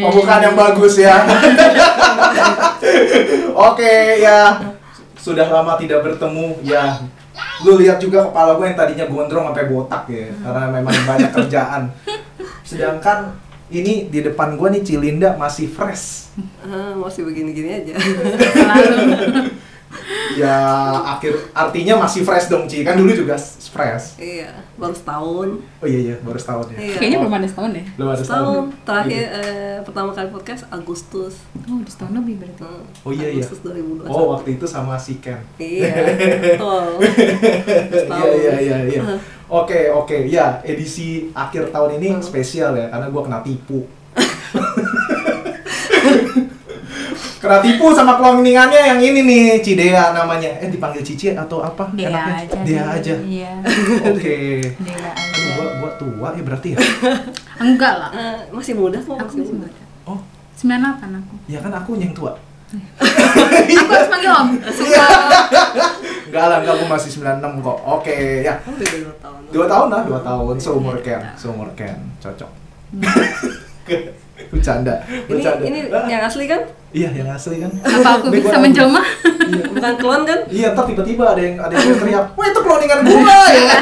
Pembukaan yang bagus ya. Oke ya, sudah lama tidak bertemu ya. Lu lihat juga kepala gue yang tadinya gondrong sampai botak ya, karena memang banyak kerjaan. Sedangkan ini di depan gue nih Cilinda masih fresh. Masih begini-gini aja. Ya artinya masih fresh dong Ci, kan dulu juga fresh. Iya, baru setahun. Oh iya baru setahun ya. Iya. Kayaknya belum ada setahun deh. Belum ada Setahun. setahun. Terakhir pertama kali podcast Agustus. Oh, udah setahun lebih berarti. Oh iya. Agustus 2021. Oh waktu itu sama si Ken. Iya, betul. Setahun. Iya. Oke, ya edisi akhir tahun ini spesial ya, karena gue kena tipu. Kena tipu sama cloningannya yang ini nih, Cidea namanya. Dipanggil Cici atau apa? Dea enaknya? aja. Dea aja. Iya. Oke. Dea Aduh, aja. gua tua ya berarti ya? Enggak lah. Masih muda kok, Aku masih muda. Oh, 98 aku. ya kan aku yang tua. Aku harus panggil Om. Suka. Enggak lah, gua masih 96 kok. Oke, ya. Beda 2 tahun. 2 tahun lah, 2 tahun. Seumur Ken. Cocok. Bercanda. Ini yang asli kan? Iya, yang asli kan. Apa aku Ini bisa gua- menjelma? Iya. Bukan klon kan? Iya, ntar tiba-tiba ada yang teriak, wah itu cloningan gua ya.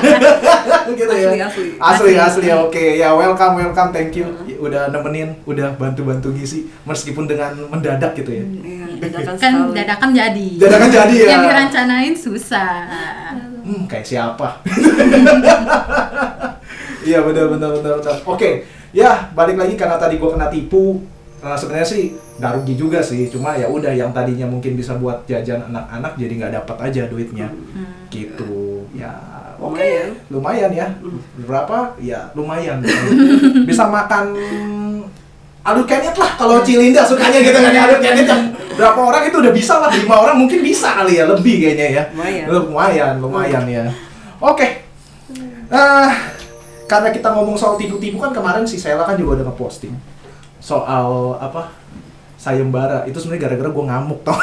Gitu ya. Asli, oke. Ya, welcome, thank you. Udah nemenin, udah bantu-bantu ngisi meskipun dengan mendadak gitu ya. Iya, dadakan Kan sekali. dadakan jadi. Dadakan jadi ya. Yang dirancanain susah. Kayak siapa? Iya, benar. Oke. Ya, balik lagi karena tadi gua kena tipu. Nah, sebenarnya sih nggak rugi juga sih, cuma ya udah yang tadinya mungkin bisa buat jajan anak-anak jadi nggak dapat aja duitnya, gitu. Ya, lumayan ya. Berapa? Ya lumayan. Bisa makan aduk kenet lah kalau Cilinda sukanya gitu kan, aduk kenet yang berapa orang itu udah bisa lah, 5 orang mungkin bisa kali ya, lebih kayaknya ya. Lumayan ya. Oke. Karena kita ngomong soal tipu-tipu kan kemarin si Sela kan juga udah ngeposting soal apa sayembara. Itu sebenarnya gara-gara gue ngamuk tau.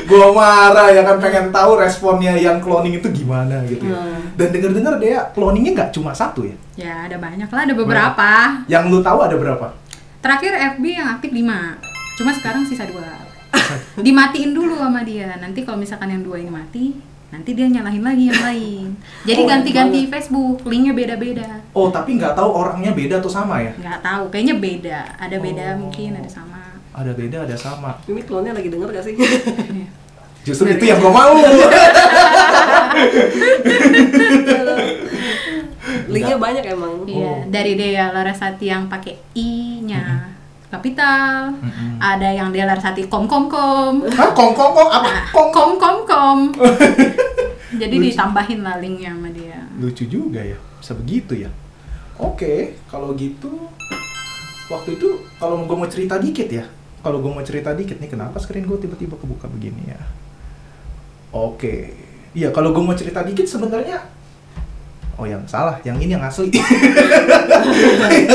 Gue marah ya kan, pengen tahu responnya yang cloning itu gimana gitu ya. Dan denger-dengar dia cloningnya nggak cuma satu ya. Ya ada banyak lah, ada beberapa. Yang lu tahu ada berapa? Terakhir FB yang aktif 5. Cuma sekarang sisa 2. Dimatiin dulu sama dia. Nanti kalau misalkan yang 2 ini mati, nanti dia nyalahin lagi yang lain. Jadi ganti-ganti Facebook, linknya beda-beda. Oh, tapi nggak tahu orangnya beda atau sama ya? Nggak tahu, kayaknya beda. Ada beda mungkin, ada sama. Ada beda, ada sama. Ini klonnya lagi denger gak sih? Justru itu yang gue mau. Linknya banyak emang. Iya, dari Dea Larasati yang pakai I-nya kapital. Ada yang Dea Larasati kom. Hah? Kong apa? Kom. Jadi ditambahin lah linknya sama dia. Lucu juga ya, bisa begitu ya. Oke, kalau gitu waktu itu kalau gue mau cerita dikit ya. Kalau gue mau cerita dikit nih, kenapa screen gue tiba-tiba kebuka begini ya? Oke, iya kalau gue mau cerita dikit sebenarnya, oh yang salah, yang ini yang asli. Ya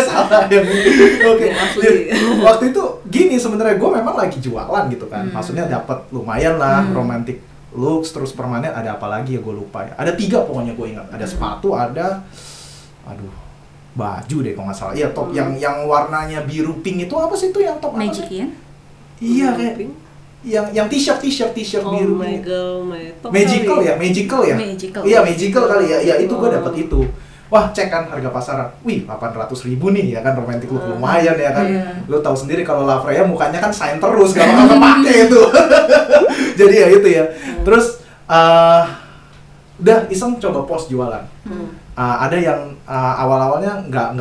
salah yang ini. Oke, Asli. Waktu itu gini sebenarnya gue memang lagi jualan gitu kan, maksudnya dapat lumayan lah, romantic looks, terus permanen, ada apa lagi ya gue lupa ya. Ada 3 pokoknya gue ingat, ada sepatu, ada, baju deh kalau nggak salah. Iya top yang warnanya biru pink itu apa sih itu yang top apa Magic sih? ya? Iya kayak yang t-shirt biru. Magical ya. Magical. Iya magical kali ya. Ya itu gue dapat itu. Wah cek kan harga pasaran. Wih 800.000 nih ya kan, romantic look lumayan ya kan. Lo tahu sendiri kalau La Freya mukanya kan sign terus gak bakal kepake itu. Jadi ya itu ya. Terus udah iseng coba post jualan. Ada yang awal-awalnya nggak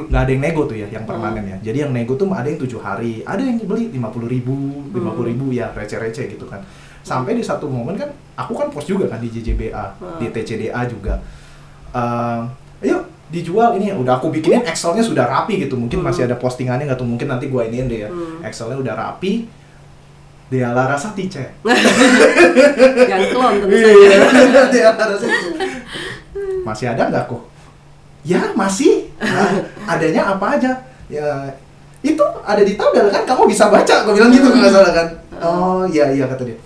ada yang nego tuh ya, yang permanen ya. Jadi yang nego tuh ada yang 7 hari, ada yang beli 50.000 ya, receh-receh gitu kan. Sampai di satu momen kan, aku kan post juga kan di JJBA, di TCDA juga. Ayo dijual ini, udah aku bikinin Excelnya sudah rapi gitu. Mungkin masih ada postingannya nggak tuh, mungkin nanti gua iniin deh ya. Excelnya udah rapi. Dea Larasati cek. Yang klon tentu saja. Dea Larasati. Masih ada nggak kok? Ya masih. Adanya apa aja? Ya itu ada di tabel kan, kamu bisa baca. Aku bilang gitu nggak salah kan? Oh iya kata dia.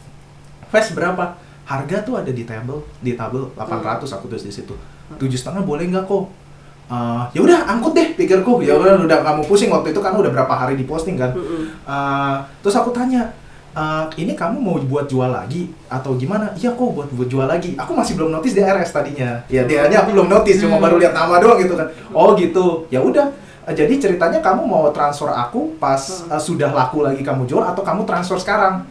Fast berapa? Harga tuh ada di tabel 800 aku tulis di situ. 7,5 boleh nggak kok? Ya udah angkut deh pikirku, ya udah kamu pusing waktu itu kan udah berapa hari diposting kan. Terus aku tanya, ini kamu mau buat jual lagi atau gimana? Iya kok buat jual lagi. Aku masih belum notice di RS tadinya. Ya dia aku belum notice, cuma baru lihat nama doang gitu kan. Oh gitu. Ya udah. Jadi ceritanya kamu mau transfer aku pas sudah laku lagi kamu jual atau kamu transfer sekarang?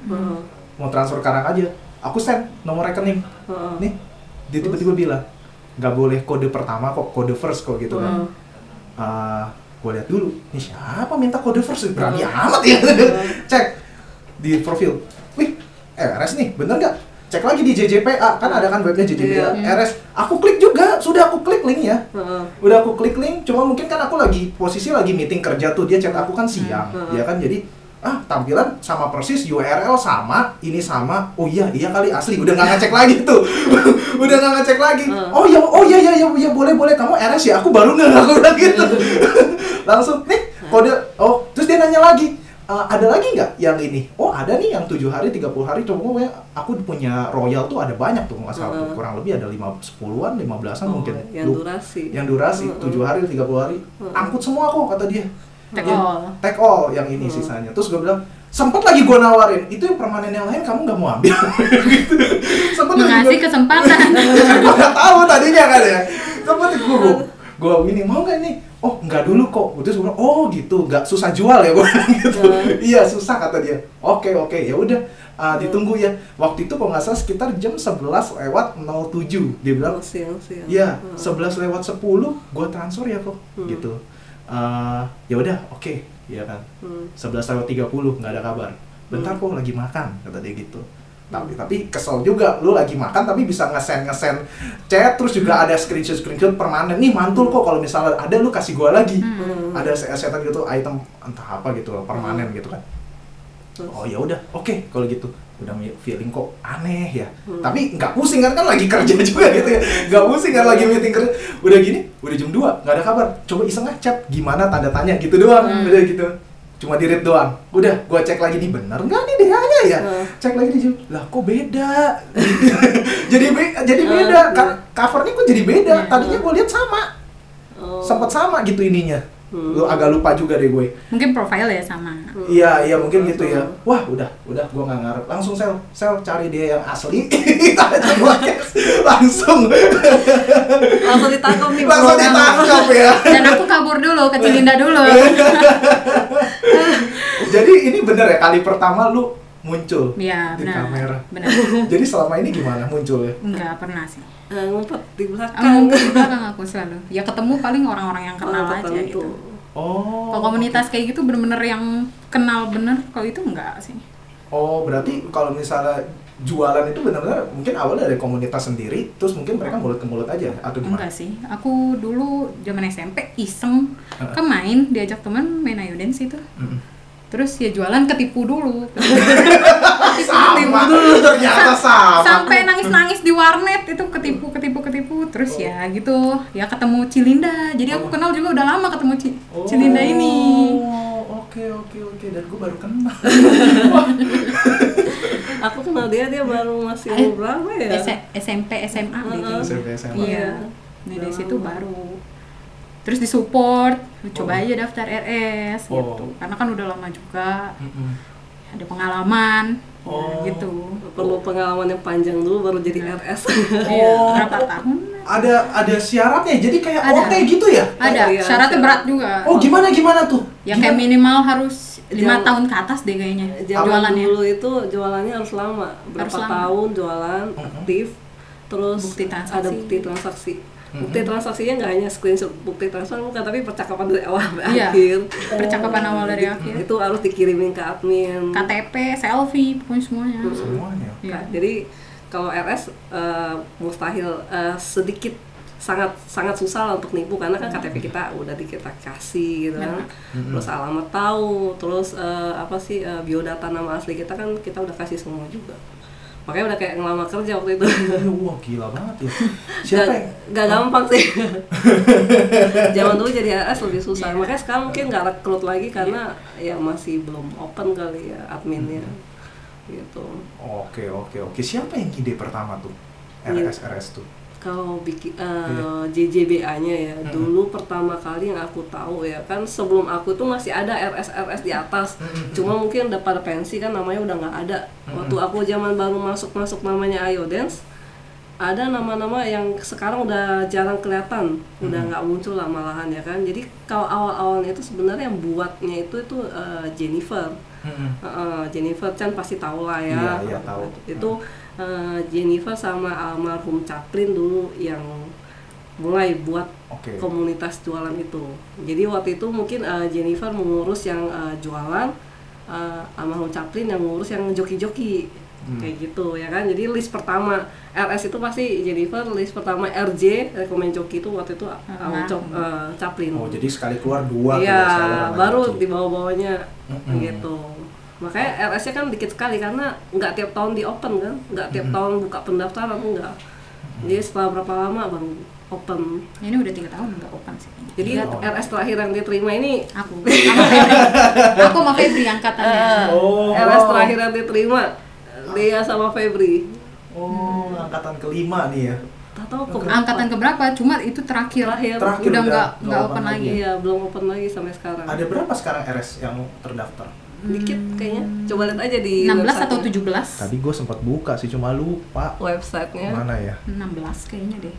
Mau transfer sekarang aja. Aku send nomor rekening. Nih, dia tiba-tiba bilang, nggak boleh kode pertama kok, kode first kok gitu kan. Gue lihat dulu, ini siapa minta kode first? Berani amat ya. Cek di profil, wih, RS nih, bener nggak? Cek lagi di JJPA, kan ada kan webnya JJPA, RS. Aku klik juga, sudah aku klik linknya. Udah aku klik link, cuma mungkin kan aku lagi posisi lagi meeting kerja tuh, dia chat aku kan siang, ya kan, jadi tampilan sama persis, URL sama, ini sama, oh iya kali asli, udah nggak ngecek lagi tuh, udah nggak ngecek lagi. Oh iya boleh kamu RS ya, aku baru nggak aku bilang gitu. Langsung nih kode, terus dia nanya lagi, ada lagi nggak yang ini? Oh ada nih yang 7 hari, 30 hari, coba aku punya Royal tuh ada banyak tuh, nggak salah tuh, kurang lebih ada 10-an, 15-an mungkin. Yang durasi 7 hari, 30 hari, angkut semua kok kata dia. Take all yang ini sisanya. Terus gue bilang, sempet lagi gue nawarin, itu yang permanen yang lain kamu nggak mau ambil? Gitu. Sempet ngasih kesempatan. Gue nggak tahu tadinya kan ya. Sempet gue gini, mau nggak ini? Oh nggak dulu kok. Terus gue bilang, oh gitu, nggak susah jual ya gue gitu. Iya susah kata dia. Oke ya udah. Ditunggu ya. Waktu itu kalau nggak salah sekitar jam 11:07 dia bilang. Iya 11:10 gue transfer ya kok gitu. Ya udah oke, ya kan. 11:30 nggak ada kabar. Bentar kok lagi makan kata dia gitu. Tapi kesel juga, lu lagi makan tapi bisa nge-send chat, terus juga ada screenshot permanen. Nih mantul kok kalau misalnya ada lu kasih gua lagi. Ada setan gitu, item entah apa gitu loh, permanen gitu kan. Oh ya udah, oke kalau gitu. Udah feeling kok aneh ya. Tapi nggak pusing kan lagi kerja juga gitu ya. Nggak pusing kan lagi meeting kerja. Udah gini, udah jam 2, nggak ada kabar. Coba iseng chat, gimana tanda tanya gitu doang. Udah gitu. Cuma di-read doang. Udah, gua cek lagi nih bener nggak nih DH-nya ya? Cek lagi di lah kok beda. jadi beda. Covernya kok jadi beda. Tadinya gua lihat sama. Sempat sama gitu ininya. Lu agak lupa juga deh gue. Mungkin profile ya sama. Iya mungkin gitu ya. Wah udah gue nggak ngarep. Langsung sel cari dia yang asli. langsung ditangkap nih. Langsung ditangkap ya. Dan aku kabur dulu ke Cilinda dulu. Jadi ini bener ya kali pertama lu muncul di kamera. Benar. Jadi selama ini gimana munculnya? Enggak pernah sih. Ngumpet di belakang. Ngumpet di belakang aku selalu. Ya ketemu paling orang-orang yang kenal aja gitu. Kalau komunitas kayak gitu bener-bener yang kenal bener, kalau itu enggak sih. Oh berarti kalau misalnya jualan itu benar-benar mungkin awalnya dari komunitas sendiri, terus mungkin mereka mulut ke mulut aja atau gimana? Enggak sih, aku dulu zaman SMP iseng main, diajak teman main Ayo Dance itu. Terus ya jualan ketipu dulu. Sama dulu ternyata sama. Sampai nangis-nangis di warnet itu ketipu. Terus ya gitu, ya ketemu Cilinda. Jadi aku kenal juga udah lama ketemu Cilinda ini. Oke. Dan gue baru kenal. Aku kenal dia baru masih berapa ya? SMP SMA gitu. SMP SMA. Iya. Nah dari situ baru. Terus disupport, coba aja daftar RS gitu. Karena kan udah lama juga. Ada pengalaman. Gitu. Perlu pengalaman yang panjang dulu baru jadi RS. Berapa tahun? Ada syaratnya. Jadi kayak OT gitu ya? Ada. Syaratnya berat juga. Oh, gimana tuh? Ya kayak minimal harus 5 tahun ke atas deh kayaknya. Jualannya dulu itu jualannya harus lama. Berapa tahun jualan aktif. Terus ada bukti transaksi. Bukti transaksinya nggak hanya screenshot bukti transaksi bukan, tapi percakapan dari awal sampai akhir. Percakapan awal dari akhir. Itu harus dikirimin ke admin. KTP, selfie, pokoknya semuanya. Semuanya. Ya. Jadi kalau RS mustahil, sedikit sangat susah lah untuk nipu karena kan KTP kita udah kita kasih gitu kan. Terus alamat tahu, terus biodata nama asli kita kan kita udah kasih semua juga. Makanya udah kayak ngelamar kerja waktu itu. Wah gila banget ya. Siapa gak gampang sih. Zaman dulu jadi RS lebih susah. Makanya sekarang mungkin gak rekrut lagi karena ya masih belum open kali ya adminnya. Gitu. Oke. Siapa yang ide pertama tuh? RS tuh? Kalau bikin JJBA-nya ya, dulu pertama kali yang aku tahu ya kan, sebelum aku tuh masih ada RS di atas, cuma mungkin udah pada pensi kan, namanya udah nggak ada. Waktu aku zaman baru masuk namanya Ayo Dance, ada nama-nama yang sekarang udah jarang kelihatan, udah nggak muncul lah malahan ya kan. Jadi kalau awal-awalnya itu sebenarnya yang buatnya itu Jennifer. Jennifer Chan pasti tahu lah ya. Iya, tahu. Itu Jennifer sama almarhum Chaplin dulu yang mulai buat komunitas jualan itu. Jadi waktu itu mungkin Jennifer mengurus yang jualan, almarhum Chaplin yang ngurus yang joki-joki. Kayak gitu ya kan. Jadi list pertama RS itu pasti Jennifer, list pertama RJ rekomen joki itu waktu itu Chaplin. Oh, jadi sekali keluar 2. Iya, baru di bawah-bawahnya gitu. Makanya RS-nya kan dikit sekali karena nggak tiap tahun di open kan, nggak tiap tahun buka pendaftaran, enggak. Jadi setelah berapa lama baru open. Ini udah 3 tahun nggak open sih. Jadi RS terakhir yang diterima ini Aku sama Febri angkatannya. RS terakhir yang diterima dia sama Febri. Oh, angkatan kelima nih ya. Tak tahu Angkatan keberapa? Cuma itu terakhir. Udah nggak open lagi. Iya, belum open lagi sampai sekarang. Ada berapa sekarang RS yang terdaftar? Dikit kayaknya. Coba lihat aja di 16 atau 17. Tadi gue sempat buka sih, cuma lupa websitenya. mana ya. 16 kayaknya deh.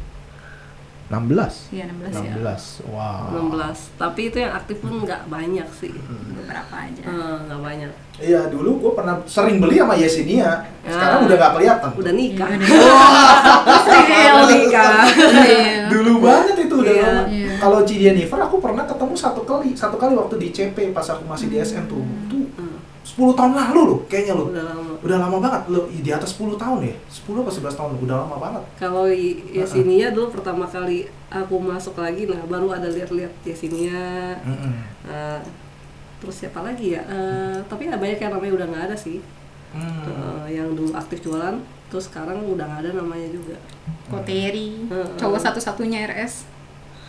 16? Iya 16 ya. 16, wow. 16, tapi itu yang aktif pun nggak banyak sih. Beberapa aja. Nggak banyak. Iya, dulu gue pernah sering beli sama Yesinia. Sekarang udah nggak kelihatan. Udah nikah. Udah nikah. Dulu banget itu udah Iya. lama. Kalau Ci Jennifer aku pernah ketemu satu kali waktu di CP pas aku masih di SM tuh. Tuh 10 tahun lalu loh kayaknya loh. Udah lama banget loh, di atas 10 tahun ya. 10 atau 11 tahun udah lama banget. Kalau Yesinia dulu pertama kali aku masuk lagi, nah baru ada lihat-lihat Yesinia. Terus siapa lagi ya? Tapi ya banyak yang namanya udah nggak ada sih. Yang dulu aktif jualan, terus sekarang udah nggak ada namanya juga. Koteri, cowok satu-satunya RS.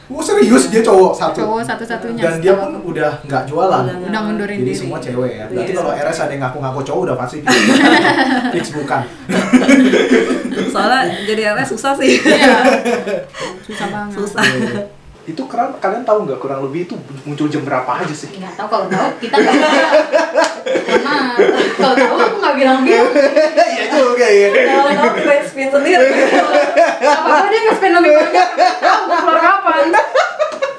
Oh serius, dia cowok satu-satunya. Dan dia pun udah nggak jualan. Udah ngundurin Jadi diri. semua cewek ya. Berarti Iya. kalau RS ada yang ngaku-ngaku cowok udah pasti fix bukan. Soalnya jadi RS susah sih. Iya. Susah banget. Susah. Itu kalian tahu nggak kurang lebih itu muncul jam berapa aja sih? Nggak tahu, kalau tahu kita nggak karena kalau tahu aku nggak bilang-bilang. Iya juga ya. Kalau tahu kita spin sendiri. Apa dia nge-spend lebih banyak? Tahu mau keluar kapan?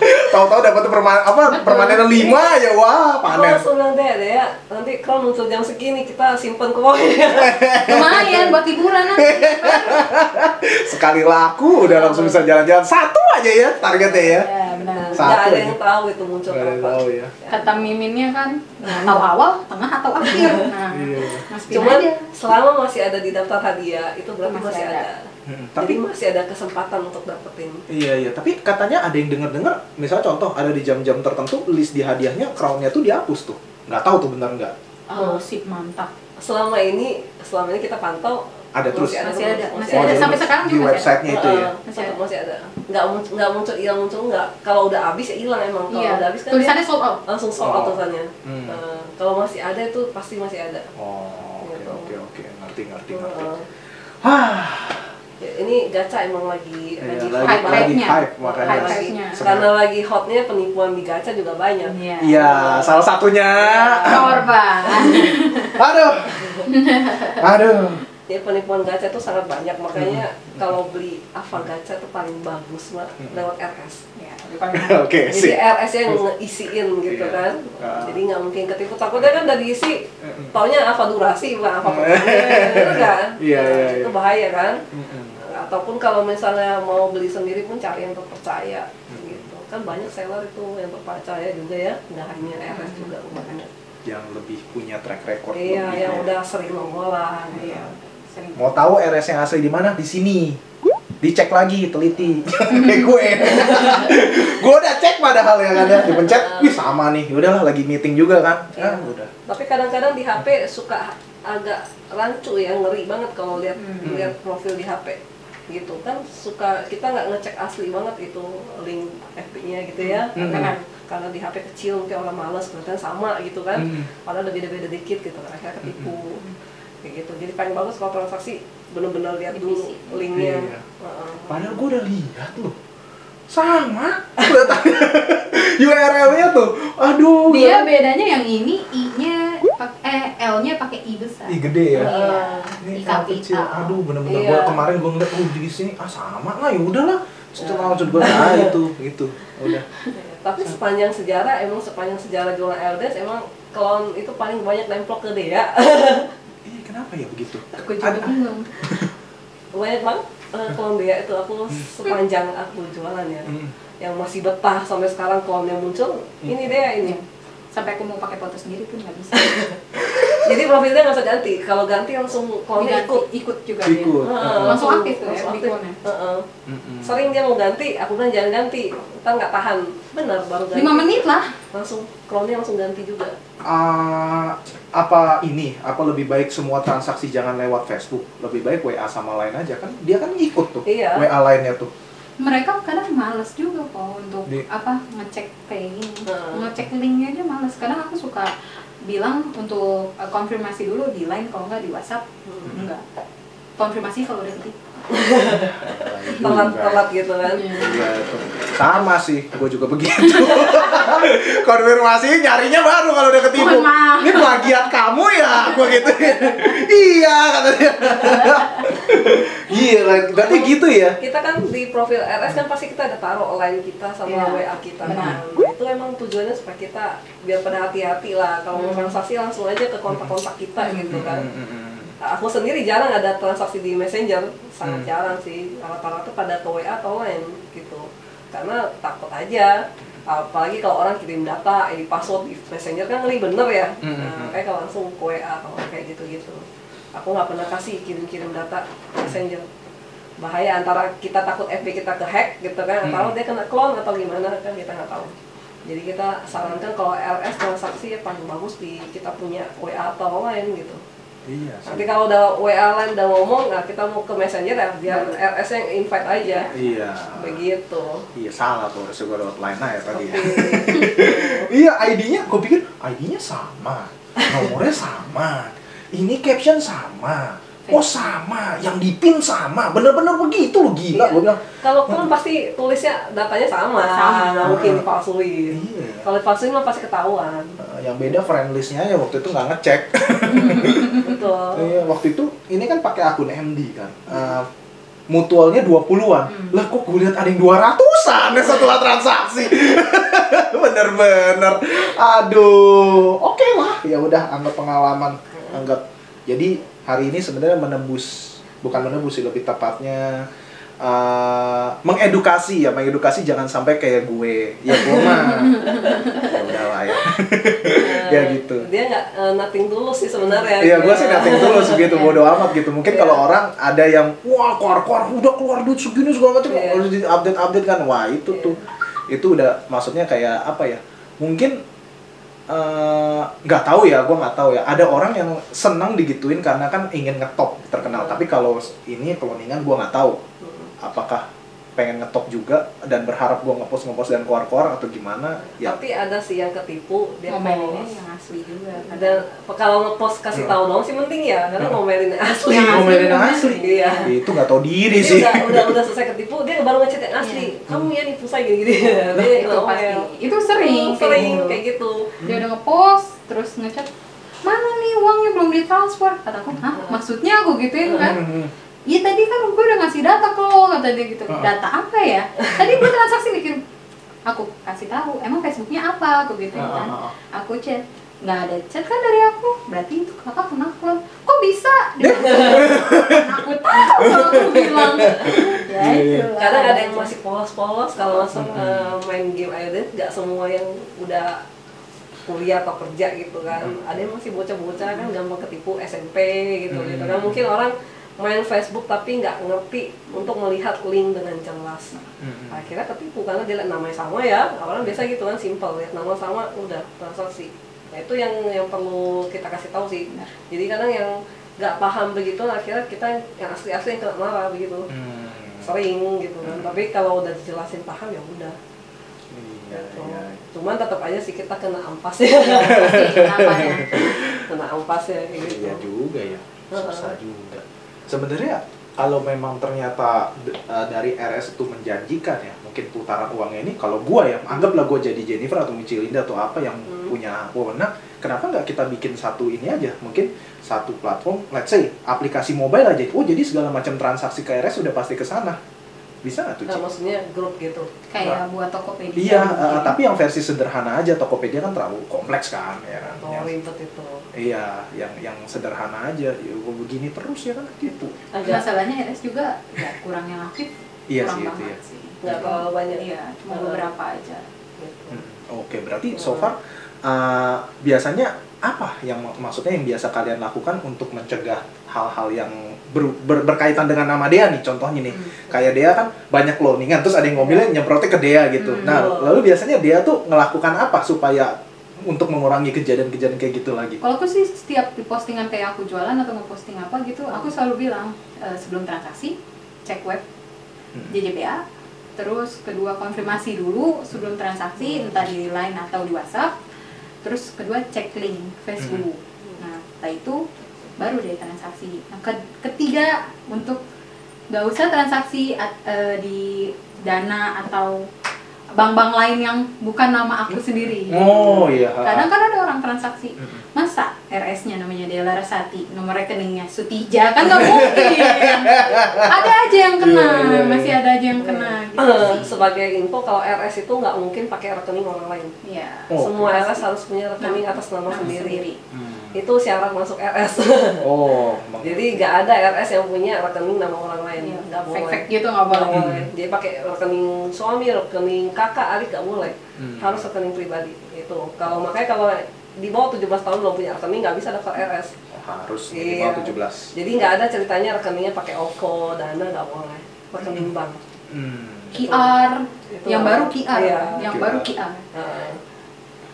Tahu-tahu dapat permanen 5 ya, wah panen. Kalau langsung bilang deh ya, nanti kalau muncul jam segini kita simpen ke bawah ya. Lumayan buat hiburan nanti. Sekali laku udah langsung bisa jalan-jalan satu aja ya targetnya ya. Ya benar. Satu Nggak ada aja. yang tahu itu muncul Nggak ada yang apa. tahu ya. Kata miminnya kan, tahu awal, tengah atau akhir. Nah, Iya. masukin Cuman aja. selama masih ada di daftar hadiah itu berarti Masih masih ada. ada. Tapi Jadi masih ada kesempatan untuk dapetin. iya, tapi katanya ada yang dengar-dengar, misalnya contoh ada di jam-jam tertentu list di hadiahnya crown-nya tuh dihapus tuh. Nggak tahu tuh benar nggak. Oh, sip, mantap. Selama ini kita pantau Ada terus. Masih ada. jadi Sampai sekarang di juga masih websitenya itu ya. Masih ada. Nggak muncul hilang nggak. Kalau udah habis ya hilang emang. Kalau Iya. udah habis kan Tulisannya dia sold out. langsung sold out Oh. tulisannya. Kalau masih ada itu pasti masih ada. Oh, Gitu. oke. Ngerti. Uh, Ya, ini gacha emang lagi Iya, hype lagi hype-nya. hype makanya. Hype-nya. Karena lagi hotnya penipuan di gacha juga banyak. Iya, salah satunya. Korban. Aduh. Ya penipuan gacha tuh sangat banyak, makanya kalau beli Ava gacha tuh paling bagus mah lewat RS. Ya, Oke, Jadi sih. RS yang ngeisiin gitu Iya. kan. Ah. Jadi nggak mungkin ketipu. Takutnya kan udah diisi, taunya Ava durasi bukan Ava gitu kan. Iya. Itu bahaya kan. Ataupun kalau misalnya mau beli sendiri pun cari yang terpercaya gitu. Kan banyak seller itu yang terpercaya juga ya, nggak hanya RS juga banyak. Yang lebih punya track record. Iya, lebih. yang udah sering nonggolan. Iya. Mau tahu RS yang asli di mana? Di sini. Dicek lagi, teliti. Kayak gue. Gue udah cek padahal ya kan ya. Dipencet, wih sama nih. Udahlah lagi meeting juga kan. Iya. Udah. Tapi kadang-kadang di HP suka agak rancu ya, ngeri banget kalau lihat profil di HP gitu kan. Suka kita nggak ngecek asli banget itu link FB-nya gitu ya. Karena di HP kecil mungkin orang malas kelihatan sama gitu kan. Padahal udah beda-beda dikit gitu kan, akhirnya ketipu. kayak gitu. Jadi paling bagus kalau transaksi benar-benar lihat dulu Divisi. linknya. Iya. Padahal gue udah lihat loh, sama URL-nya tuh, aduh. Dia bedanya yang ini I-nya L-nya pakai I besar. I gede ya. Iya. Ini I L kecil. kapital. Aduh, bener-bener Iya. gua kemarin gua ngeliat di sini sama lah, ya udahlah. Setelah maksud gua itu gitu. Udah. Tapi sepanjang sejarah jualan LDS emang klon itu paling banyak nemplok ke dia. Iya, kenapa ya begitu? Aku juga bingung. Banyak banget klon dia itu aku sepanjang aku jualan ya. Hmm. Yang masih betah sampai sekarang klonnya muncul. Ini dia ini. Sampai aku mau pakai foto sendiri pun nggak bisa. Jadi profilnya nggak usah ganti. Kalau ganti langsung klonnya ikut juga Ikut. dia. Langsung aktif tuh ya langsung di aktif. klonnya. Sering dia mau ganti, aku bilang jangan ganti, kita nggak tahan. Benar, baru ganti. 5 menit lah. Langsung klonnya langsung ganti juga. Apa lebih baik semua transaksi jangan lewat Facebook? Lebih baik WA sama lain aja kan? Dia kan ngikut tuh. Iya. WA lainnya tuh. Mereka kadang males juga kok untuk ngecek kayak gini. Ngecek linknya aja males. Kadang aku suka bilang untuk konfirmasi dulu di line, kalau nggak di WhatsApp. Enggak. Konfirmasi kalau udah ketipu. Telat gitu kan. Iya, itu. Sama sih, gue juga begitu. Konfirmasi nyarinya baru kalau udah ketipu. Mohon maaf. Ini plagiat kamu ya, gue gitu. Iya katanya. Iya, berarti gitu ya. Kita kan di profil RS kan pasti kita ada taruh line kita sama Iya, WA kita. benar. Nah, itu emang tujuannya supaya kita biar pada hati-hati lah. Kalau mau transaksi langsung aja ke kontak-kontak kita gitu kan. Aku sendiri jarang ada transaksi di Messenger, sangat jarang sih. Rata-rata pada ke WA atau lain gitu. Karena takut aja. Apalagi kalau orang kirim data, password di Messenger kan ngeri bener ya. Nah, kayak kalau langsung ke WA atau kayak gitu-gitu. Aku nggak pernah kasih kirim-kirim data Messenger. Bahaya antara kita takut FB kita ke-hack gitu kan, atau dia kena clone atau gimana kan kita nggak tahu. Jadi kita sarankan kalau RS transaksi ya paling bagus di kita punya WA atau lain gitu. Iya. Nanti kalau udah WA lain udah ngomong, nah kita mau ke Messenger ya biar RS yang invite aja. Iya. Begitu. Iya, salah tuh, harusnya gue lewat line aja tadi ya. Oke. Iya, ID-nya, gue pikir ID-nya sama, nomornya sama, ini caption sama, oh sama, yang di pin sama, bener-bener begitu loh, gila. Gue bilang, Kalau kan pasti tulisnya datanya sama, nggak mungkin dipalsuin. Iya. Kalau dipalsuin mah pasti ketahuan. yang beda friend list-nya ya waktu itu nggak ngecek. Betul. Iya, waktu itu ini kan pakai akun MD kan. Mutualnya 20-an. Lah kok gue lihat ada yang 200-an ya setelah transaksi. Bener-bener. Aduh. Oke lah. Ya udah, anggap pengalaman. Anggap. Jadi hari ini sebenarnya bukan menebus sih, lebih tepatnya mengedukasi jangan sampai kayak gue. Ya gue mah. Ya udahlah ya. Ya gitu. Dia nggak nothing tulus sih sebenarnya. Iya, gue sih nothing tulus gitu, bodo amat gitu. Mungkin kalau orang ada yang wah keluar udah keluar duit segini segala macam, harus di update kan, wah itu tuh itu udah maksudnya kayak apa ya? Mungkin nggak tahu ya, gue nggak tahu ya. Ada orang yang senang digituin karena kan ingin ngetop terkenal. Tapi kalau ini cloningan gue nggak tahu. Apakah pengen ngetop juga dan berharap gue ngepost dan keluar atau gimana ya. Tapi ada sih yang ketipu, dia Ngomelinnya post. yang asli juga. Ada kalau ngepost kasih tahu dong sih penting ya, karena ngomelin yang asli. Ngomelin yang asli. Iya. Itu nggak tahu diri Dia sih. udah selesai ketipu, dia baru ngechat yang asli. Kamu ya nipu saya gini-gini. Dia Itu ngomel. pasti. Itu sering Kayak gitu. Dia udah ngepost terus ngechat, mana nih uangnya belum ditransfer, kataku, hah maksudnya aku gituin kan. Iya tadi kan gue udah ngasih data ke lo, kata dia gitu. Data apa ya? Tadi gue transaksi dikirim. Aku kasih tahu, emang Facebooknya apa? Aku gitu kan. Aku chat, nggak ada chat kan dari aku. Berarti itu kakak pernah klon. Kok bisa? Dia aku tahu kalau aku bilang. Ya itu. Kadang ada yang masih polos-polos kalau masuk main game Aedes, nggak semua yang udah kuliah atau kerja gitu kan. Ada yang masih bocah-bocah kan gampang ketipu SMP gitu kan. Mungkin orang main Facebook tapi nggak ngerti untuk melihat link dengan jelas. Akhirnya ketipu karena dia lihat namanya sama ya. Orang biasa gitu kan, simple, lihat nama sama udah transaksi. Nah itu yang perlu kita kasih tahu sih. Jadi kadang yang nggak paham begitu, akhirnya kita yang asli-asli yang kena marah begitu. Sering gitu kan. Tapi kalau udah dijelasin paham ya udah. Iya. Cuman tetap aja sih kita kena ampas ya. Kenapa ya? Kena ampas ya kayak gitu. Iya juga ya. Susah juga. Sebenarnya kalau memang ternyata dari RS itu menjanjikan ya, mungkin putaran uangnya ini, kalau gua ya, anggaplah gua jadi Jennifer atau Michelinda atau apa yang punya wewenang, kenapa nggak kita bikin satu ini aja, mungkin satu platform, let's say aplikasi mobile aja, oh jadi segala macam transaksi ke RS sudah pasti ke sana. Bisa nggak tuh, Ci? Maksudnya grup gitu. Kayak buat Tokopedia. Iya, tapi yang versi sederhana aja. Tokopedia kan terlalu kompleks kan, ya kan. Oh, ribet itu. Iya, yang sederhana aja. Ya, begini terus ya kan gitu. Masalahnya RS juga ya kurang yang aktif. Iya kurang sih, itu banget ya. sih. Nggak terlalu banyak. Iya, cuma beberapa aja. Gitu. Oke, berarti so far biasanya apa yang maksudnya yang biasa kalian lakukan untuk mencegah hal-hal yang berkaitan dengan nama Dea nih, contohnya nih, kayak Dea kan banyak cloningan, terus ada yang ngomongnya nyemprotnya ke Dea gitu. Nah, lalu biasanya Dea tuh ngelakukan apa supaya untuk mengurangi kejadian-kejadian kayak gitu lagi? Kalau aku sih setiap di postingan kayak aku jualan atau ngeposting apa gitu, aku selalu bilang sebelum transaksi cek web JJBA, terus kedua konfirmasi dulu sebelum transaksi entah di Line atau di WhatsApp, terus kedua cek link Facebook. Nah, setelah itu baru deh transaksi. Nah, ketiga untuk nggak usah transaksi di Dana atau bank-bank lain yang bukan nama aku sendiri. Oh iya. Kadang kan ada orang transaksi, masa RS-nya namanya Dea Larasati, nomor rekeningnya Sutija, kan nggak mungkin. Ada aja yang kena, masih ada aja yang kena. Gitu sih. Sebagai info, kalau RS itu nggak mungkin pakai rekening orang lain. Iya. Semua RS harus punya rekening atas nama sendiri. Itu syarat masuk RS. Oh. Jadi nggak ada RS yang punya rekening nama orang lain. Nggak boleh. Fake-fake gitu nggak boleh. Dia pakai rekening suami, rekening kakak, adik nggak boleh. Harus rekening pribadi. Itu. Makanya kalau di bawah 17 tahun belum punya rekening nggak bisa daftar RS. Harus minimal 17. Jadi nggak ada ceritanya rekeningnya pakai OVO, Dana, nggak boleh. Rekening bank. QR, Itu yang baru QR, iya. yang baru QR.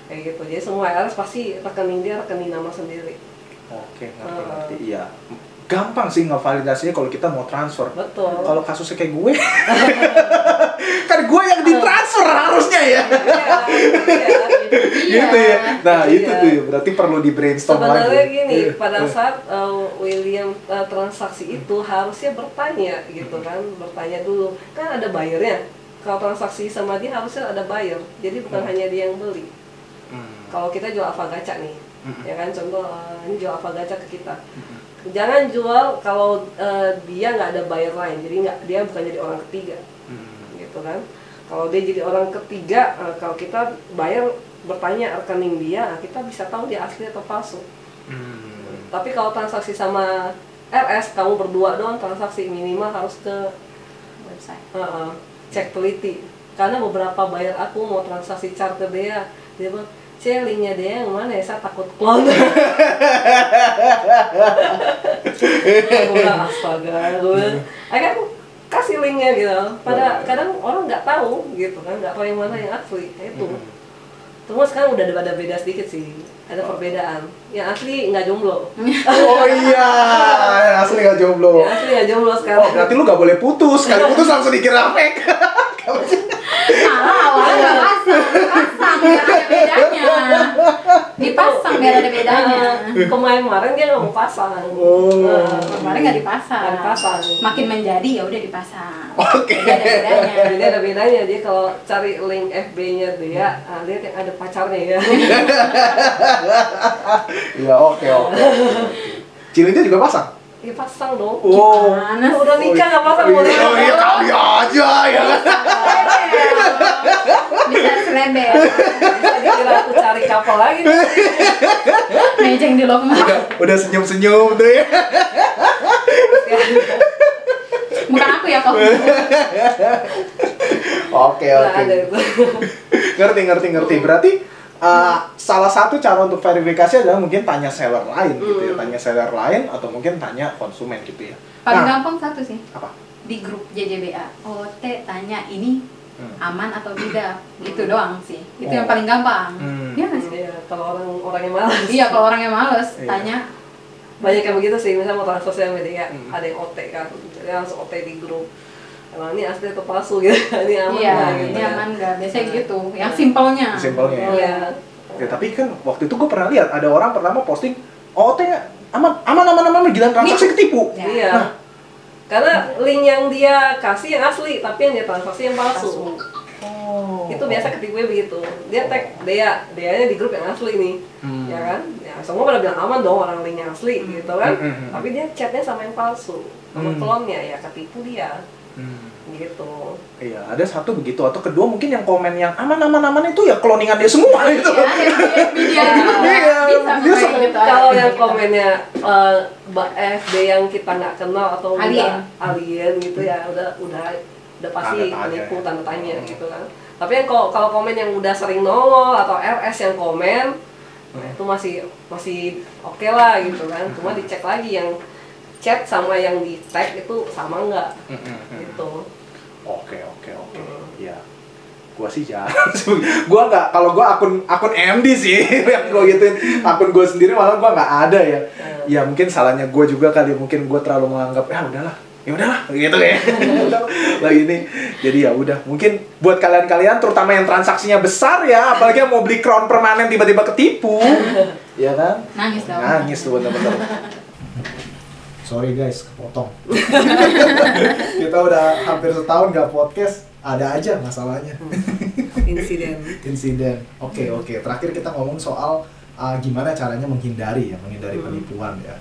Kayak gitu. Jadi semua RS pasti rekening dia rekening nama sendiri. Oke, ngerti. Iya. Gampang sih ngevalidasinya kalau kita mau transfer. Betul. Kalau kasusnya kayak gue, kan gue yang ditransfer harusnya ya. Gitu ya. Nah, itu tuh berarti perlu di brainstorm lagi. Sebenarnya gini, pada saat William transaksi itu harusnya bertanya gitu kan, bertanya dulu. Kan ada bayarnya. Kalau transaksi sama dia harusnya ada buyer. Jadi bukan hanya dia yang beli. Kalau kita jual Avagacha nih, ya kan, contoh ini jual Avagacha ke kita. Jangan jual kalau dia nggak ada buyer lain, jadi dia bukan jadi orang ketiga, gitu kan. Kalau dia jadi orang ketiga, kalau kita buyer bertanya rekening dia, kita bisa tahu dia asli atau palsu. Tapi kalau transaksi sama RS, kamu berdua doang transaksi, minimal harus ke Website. Cek teliti. Karena beberapa buyer aku mau transaksi chart ke dia bilang, linknya dia yang mana ya, saya takut clone. Gue bilang, astaga, akhirnya aku kasih linknya gitu. Kadang orang nggak tahu gitu kan, nggak tahu yang mana yang asli. Itu. Terus sekarang udah ada beda sedikit sih, ada perbedaan. Yang asli nggak jomblo. Oh iya, yang asli nggak jomblo. Yang asli nggak jomblo sekarang. Oh, berarti lu nggak boleh putus. Kalau putus langsung dikira fake. Awalnya nggak pasang biar ada bedanya. Dipasang biar ada bedanya. Kemarin dia nggak mau pasang. Kemarin nggak dipasang. Nggak dipasang. Makin menjadi ya udah dipasang. Oke. Jadi ada bedanya. Jadi ada bedanya, dia kalau cari link FB-nya dia, lihat yang ada pacarnya ya. Iya, oke. Cilinda juga pasang? Dia pasang dong. Gimana Udah nikah nggak pasang boleh? Oh iya, kali aja ya. Bisa selebet. Bisa dikira aku cari couple lagi. Mejeng di love map. Udah senyum-senyum tuh ya. Bukan aku ya kok. Oke. Ngerti. Berarti salah satu cara untuk verifikasi adalah mungkin tanya seller lain gitu ya. Tanya seller lain atau mungkin tanya konsumen gitu ya. Paling gampang satu sih. Apa? Di grup JJBA. OT tanya ini aman atau tidak. Gitu doang sih. Itu yang paling gampang. Iya nggak sih? Iya, kalau orang yang malas. Iya, kalau orang yang males tanya. Banyak yang begitu sih, misalnya mau transfer sosial media, ada yang OT kan, jadi langsung OT di grup. Emang ini asli atau palsu gitu, ini aman iya, nggak gitu. ini kan. aman nggak? Biasanya gitu, yang simpelnya. Simpelnya ya. Iya. Ya, tapi kan waktu itu gue pernah lihat ada orang pertama posting OT aman gila transaksi ketipu. Iya. Nah, Karena link yang dia kasih yang asli, tapi yang dia transaksi yang palsu. Itu biasa ketipunya begitu. Dia tag dia-nya di grup yang asli nih. Ya kan? Ya semua pada bilang aman dong orang link yang asli gitu kan. Tapi dia chatnya sama yang palsu. Sama klonnya ya ketipu dia. Gitu. Iya, ada satu begitu atau kedua mungkin yang komen yang aman itu ya cloningan dia semua gitu. Iya, bisa gitu. Kalau yang komennya FB yang kita nggak kenal atau alien gitu ya udah pasti nipu tanda tanya gitu kan. Tapi yang kalau komen yang udah sering nongol atau RS yang komen, nah itu masih oke lah gitu kan. Cuma dicek lagi yang chat sama yang di tag itu sama nggak gitu. Oke. Ya. Gua sih jarang. Gua nggak, kalau gua akun MD sih yang gua gituin. Akun gua sendiri malah gua nggak ada ya. Ya mungkin salahnya gua juga kali, mungkin gua terlalu menganggap ya udahlah gitu ya. Lah ini. Jadi ya udah, mungkin buat kalian-kalian terutama yang transaksinya besar ya, apalagi yang mau beli crown permanen tiba-tiba ketipu. Ya kan? Nangis tuh bener-bener. Sorry guys, kepotong. Kita udah hampir setahun gak podcast, ada aja masalahnya. Insiden. Oke. Terakhir kita ngomong soal gimana caranya menghindari penipuan ya.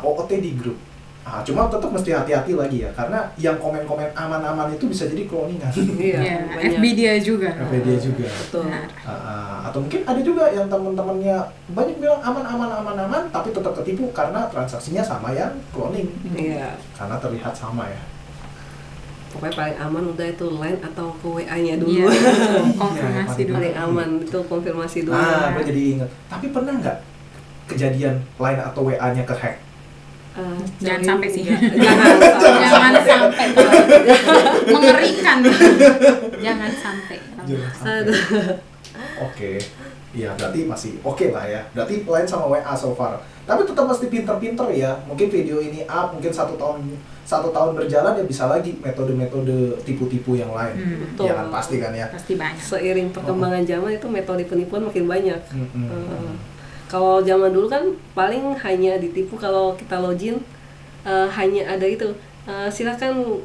OOT di grup. Cuma tetap mesti hati-hati lagi ya, karena yang komen-komen aman-aman itu bisa jadi cloningan. Iya, FB dia juga. Betul. Atau mungkin ada juga yang teman-temannya banyak bilang aman, tapi tetap ketipu karena transaksinya sama yang cloning. Iya. Karena terlihat sama ya. Pokoknya paling aman udah itu line atau ke WA-nya dulu. Konfirmasi dulu. Paling aman itu konfirmasi dulu. Gue jadi inget. Tapi pernah nggak kejadian line atau WA-nya kehack? Jangan sampai sih. Jangan sampai. Mengerikan. Jangan sampai. Oke. Iya, berarti masih oke lah ya. Berarti line sama WA so far. Tapi tetap mesti pinter-pinter ya. Mungkin video ini mungkin satu tahun berjalan ya bisa lagi metode-metode tipu-tipu yang lain. Betul. Ya kan pasti kan ya. Pasti banyak. Seiring perkembangan zaman itu metode penipuan makin banyak. Kalau zaman dulu kan paling hanya ditipu kalau kita login hanya ada itu silakan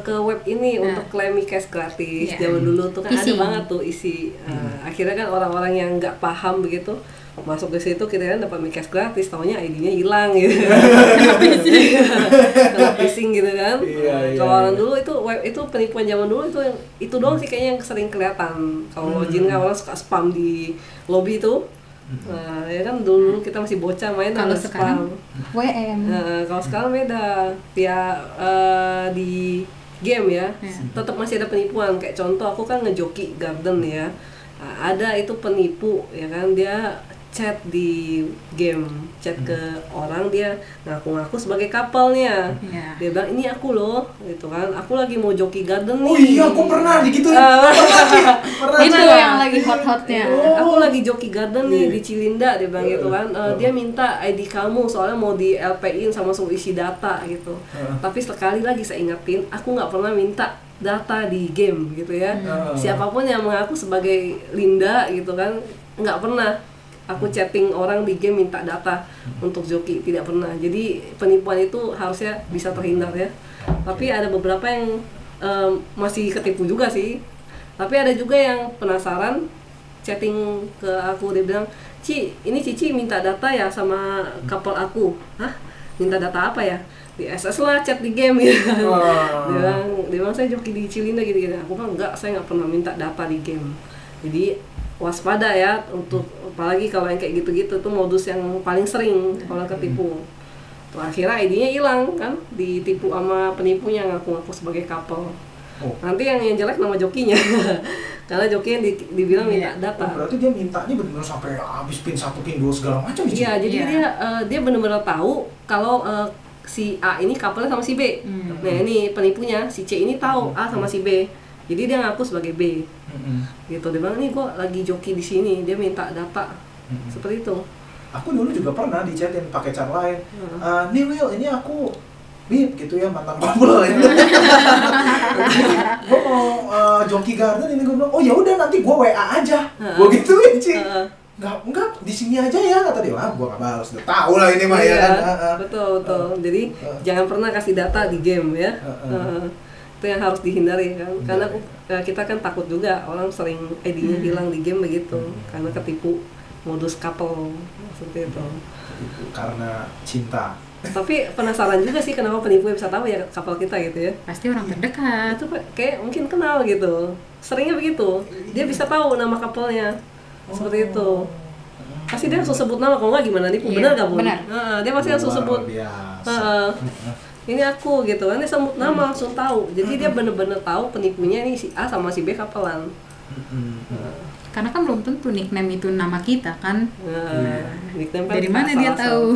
ke web ini untuk klaim cash gratis. Zaman dulu tuh kan ada banget tuh isi. Akhirnya kan orang-orang yang nggak paham begitu masuk ke situ kita kan dapat cash gratis, taunya ID-nya hilang gitu. Kena phishing gitu kan. Kalau orang dulu itu web itu penipuan zaman dulu itu doang sih kayaknya yang sering kelihatan. Kalau login kan orang suka spam di lobby itu. Nah, ya kan dulu kita masih bocah main kalau sekarang WM. Kalau sekarang beda. Ya di game ya, tetap masih ada penipuan. Kayak contoh aku kan ngejoki garden ya. Ada itu penipu ya kan, dia chat di game, chat ke orang, dia ngaku-ngaku sebagai couple-nya. Dia bilang ini aku loh, gitu kan. Aku lagi mau joki garden nih. Oh iya, aku pernah digituin. Pernah itu yang lagi hot-hotnya. Aku lagi joki garden nih di Cilinda, dia bilang gitu kan. Dia minta ID kamu soalnya mau di LP-in sama suruh isi data gitu. Tapi sekali lagi saya ingetin, aku nggak pernah minta data di game gitu ya. Siapapun yang mengaku sebagai Linda gitu kan, nggak pernah aku chatting orang di game minta data untuk joki, tidak pernah. Jadi penipuan itu harusnya bisa terhindar ya. Tapi ada beberapa yang masih ketipu juga sih. Tapi ada juga yang penasaran chatting ke aku, dia bilang, ini Cici minta data ya sama couple aku. Hah? Minta data apa ya? Di SS lah, chat di game gitu. Dia bilang saya joki di Cilinda gitu-gitu. Aku bilang enggak, saya nggak pernah minta data di game. Jadi waspada ya, untuk apalagi kalau yang kayak gitu-gitu tuh modus yang paling sering kalau ketipu. Tuh akhirnya ID-nya hilang kan, ditipu sama penipunya ngaku-ngaku sebagai couple. Nanti yang jelek nama jokinya. Karena jokinya dibilang minta data. Berarti dia mintanya benar-benar sampai habis pin 1 pin 2 segala macam. Iya, jadi dia benar-benar tahu kalau si A ini couple sama si B. Nah, ini penipunya, si C ini tahu A sama si B. Jadi dia ngaku sebagai B. Gitu, dia bilang nih gua lagi joki di sini, dia minta data. Seperti itu. Aku dulu juga pernah dichatin pakai cara lain. Nih Will, ini aku Bip gitu ya, mantan couple ini. Gua mau joki garden ini, gua bilang, "Oh ya udah nanti gua WA aja." Gua gituin, Ci. enggak di sini aja ya kata dia. Ah, gua nggak balas. Udah tahu lah ini mah ya kan. Betul. Jadi jangan pernah kasih data di game ya. Itu yang harus dihindari kan. Karena kita kan takut juga orang sering ID-nya hilang di game begitu karena ketipu modus couple seperti itu. Karena cinta. Tapi penasaran juga sih kenapa penipu bisa tahu ya couple kita gitu ya. Pasti orang terdekat. Itu kayak mungkin kenal gitu. Seringnya begitu. Dia bisa tahu nama couple-nya. Seperti itu. Pasti dia langsung sebut nama, kalau nggak gimana nipu, benar nggak Bu? Benar. Dia pasti langsung sebut. Ini aku gitu kan, dia sebut nama langsung tahu. Jadi dia bener-bener tahu penipunya ini si A sama si B kapelan. Karena kan belum tentu nickname itu nama kita kan. Nickname kan dari mana dia tahu?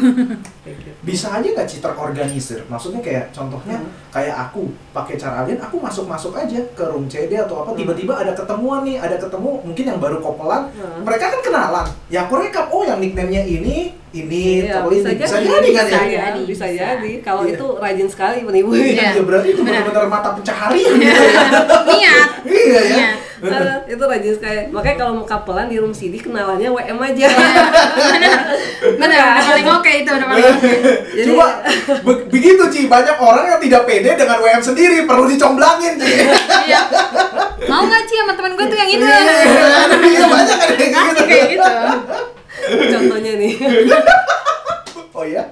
Bisa aja nggak sih terorganisir? Maksudnya kayak contohnya kayak aku pakai cara alien, aku masuk aja ke room CD atau apa, tiba-tiba ada ketemuan nih, mungkin yang baru kopelan, mereka kan kenalan. Ya aku rekap, oh yang nickname-nya ini terlebih bisa jadi kan ya? Bisa jadi. Kalau itu rajin sekali penipu. Iya, berarti itu benar-benar mata pencaharian. Niat. Iya ya. Itu rajin sekali. Makanya kalau mau kapelan di room CD kenalannya WM aja. Benar, paling oke itu udah paling oke. Cuma begitu Ci, banyak orang yang tidak pede dengan WM sendiri, perlu dicomblangin Ci. Iya. Mau nggak Ci sama teman gue tuh yang itu? Iya, banyak kan kayak gitu. Contohnya nih. Oh ya?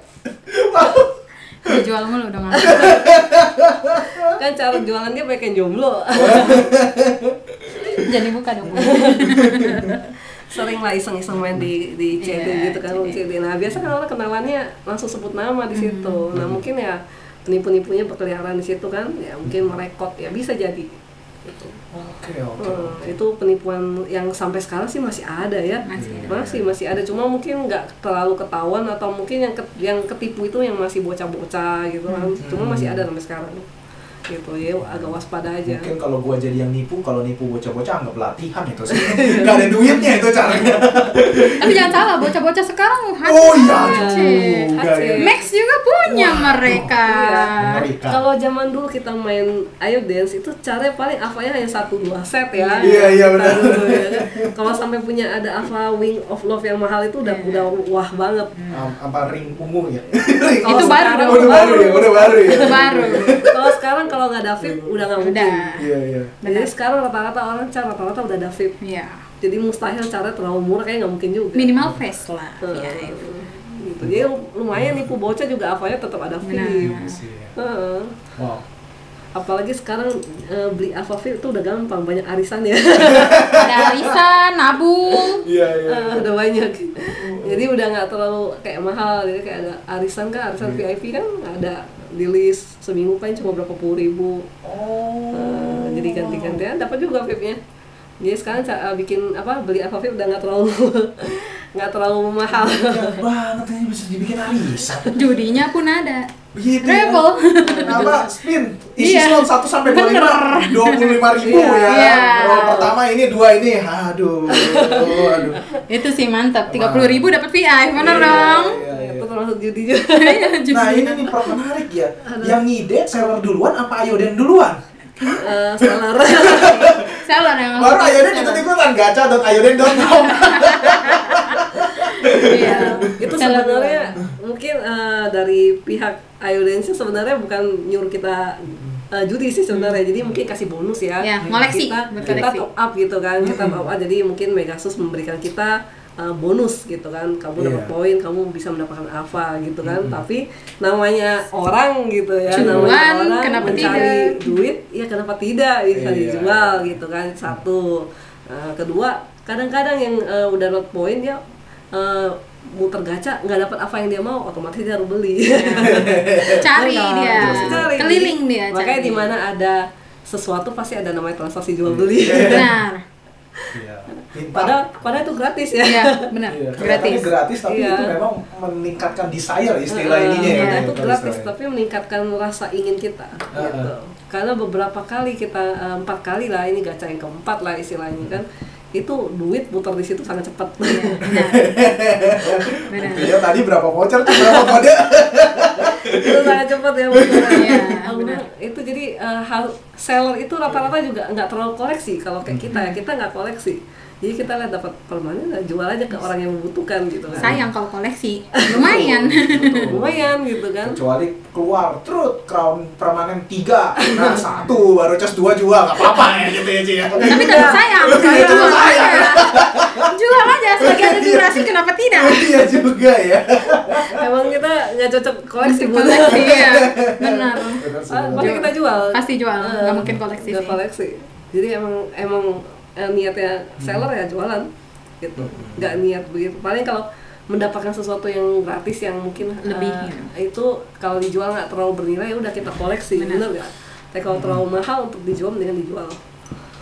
Dijual mulu dong. Kan cara jualan dia pakai jomblo. Jadi buka dong. Sering lah iseng-iseng main di CD gitu kan, CD. Nah biasa kan orang kenalannya langsung sebut nama di situ. Nah mungkin ya penipu-nipunya berkeliaran di situ kan, ya mungkin merekod ya bisa jadi. Gitu. Oke. Itu penipuan yang sampai sekarang sih masih ada ya, masih ada. Cuma mungkin nggak terlalu ketahuan atau mungkin yang ketipu itu yang masih bocah-bocah gitu kan. Cuma masih ada sampai sekarang. Gitu ya, agak waspada aja. Mungkin kalau gua jadi yang nipu, kalau nipu bocah-bocah anggap latihan itu sih. Nggak ada duitnya itu caranya. Tapi jangan salah, bocah-bocah sekarang oh iya juga ya. Max juga punya mereka. Kalau zaman dulu kita main Ayo Dance itu caranya paling Ava-nya hanya 1-2 set ya. Iya benar. Kalau sampai punya ada Ava Wing of Love yang mahal itu udah wah banget. Apa ring ungu ya? Itu baru. Udah baru ya. Itu baru. Kalau sekarang kalau nggak ada VIP udah nggak mungkin. Iya. Jadi sekarang rata-rata orang rata-rata udah ada VIP. Iya. Jadi mustahil cara terlalu murah kayak nggak mungkin juga. Minimal face lah. Iya. Gitu. Jadi lumayan nipu bocah juga Avanya tetap ada VIP. Wow. Apalagi sekarang beli Ava VIP itu udah gampang, banyak arisan ya. Ada arisan, nabung. Iya. Udah banyak. Jadi udah nggak terlalu kayak mahal. Jadi kayak ada arisan kan, arisan VIP kan ada di list seminggu kan cuma berapa puluh ribu. Jadi ganti-gantian dapat juga VIP-nya. Jadi sekarang bikin beli Ava VIP udah nggak terlalu mahal. Banget ini bisa dibikin arisan. Judinya pun ada. Begitu. Travel. Spin. Isi slot 1 sampai 25, 25.000 ya. Iya. Roll pertama ini 2 ini. Aduh. Itu sih mantap. 30.000 dapat VI, bener dong. Itu termasuk judi juga. Nah ini nih menarik ya. Yang ngide seller duluan apa Ayoden duluan? Seller yang baru Ayoden ikut-ikutan gacha.ayoden.com. Iya. Itu sebenarnya mungkin dari pihak Ayoden sih sebenarnya bukan nyuruh kita judi sih sebenarnya, jadi mungkin kasih bonus ya. Ngoleksi. Kita top up gitu kan, kita top up, jadi mungkin Megasus memberikan kita bonus gitu kan, kamu dapat poin, kamu bisa mendapatkan Ava gitu kan. Tapi namanya orang gitu ya, namanya orang kenapa mencari tidak? duit, ya kenapa tidak bisa dijual gitu kan. Satu, kedua kadang-kadang yang udah dapat poin dia muter gacha nggak dapat apa yang dia mau, otomatis dia harus beli. Cari dia, keliling dia. Makanya di mana ada sesuatu pasti ada namanya transaksi jual beli. Benar. Padahal itu gratis ya. Iya, benar. Gratis tapi itu memang meningkatkan desire istilah ininya ya. Itu gratis tapi meningkatkan rasa ingin kita. Gitu. Karena beberapa kali kita 4 kali lah ini gacha yang keempat lah istilahnya kan. Itu duit putar di situ sangat cepat. Benar. Ya tadi berapa voucher, berapa kode? Itu sangat cepat ya. Iya, benar. Itu jadi seller itu rata-rata juga nggak terlalu koleksi. Kalau kayak kita nggak koleksi. Jadi kita lihat dapat permanen, jual aja ke orang yang membutuhkan gitu kan. Sayang kalau koleksi, lumayan. Lumayan gitu kan. Kecuali keluar crown permanen 3, nah 1 baru cas 2 jual, nggak apa-apa ya gitu ya Ci ya. Tapi tetap sayang, jual aja. Jual aja, selagi ada durasi kenapa tidak? Iya juga ya. Emang kita nggak cocok koleksi buat Koleksi ya, benar. pasti kita jual. Pasti jual, nggak mungkin koleksi Nggak sih. koleksi. Jadi emang niatnya seller ya jualan gitu, nggak niat begitu. Paling kalau mendapatkan sesuatu yang gratis yang mungkin Lebih, itu kalau dijual nggak terlalu bernilai, udah kita koleksi, bener nggak? Tapi kalau terlalu mahal untuk dijual, mendingan dijual.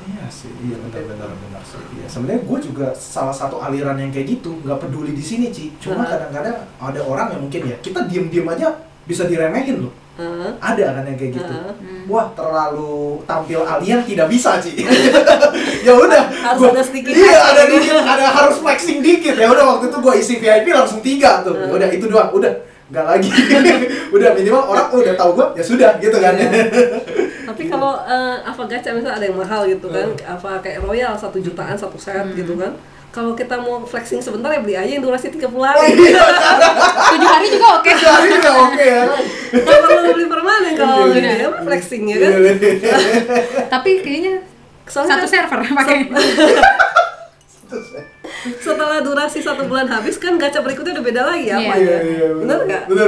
Iya sih, iya benar sih. Iya. Sebenarnya gue juga salah satu aliran yang kayak gitu, nggak peduli di sini Ci. Cuma kadang-kadang ada orang yang mungkin ya kita diem-diem aja bisa diremehin loh. Ada kan yang kayak gitu. Wah, terlalu tampil alien tidak bisa Ci. Ya udah, Harus ada sedikit. Iya, ada dikit, ada harus flexing dikit. Ya udah waktu itu gue isi VIP langsung 3 tuh. Ya udah itu doang, udah nggak lagi. Udah minimal orang udah tahu gue, ya sudah gitu kan. Tapi kalau apa gacha misalnya ada yang mahal gitu kan, apa kayak Royal 1 jutaan 1 set gitu kan. Kalau kita mau flexing sebentar ya beli aja yang durasi 30 hari. 7 hari juga oke. 7 hari juga oke ya. Nggak perlu beli permanen kalau gitu ya, flexing ya kan. Tapi kayaknya Soalnya satu server pakai. setelah durasi 1 bulan habis kan gacha berikutnya udah beda lagi apa Iya, ya. Bener nggak? Benar.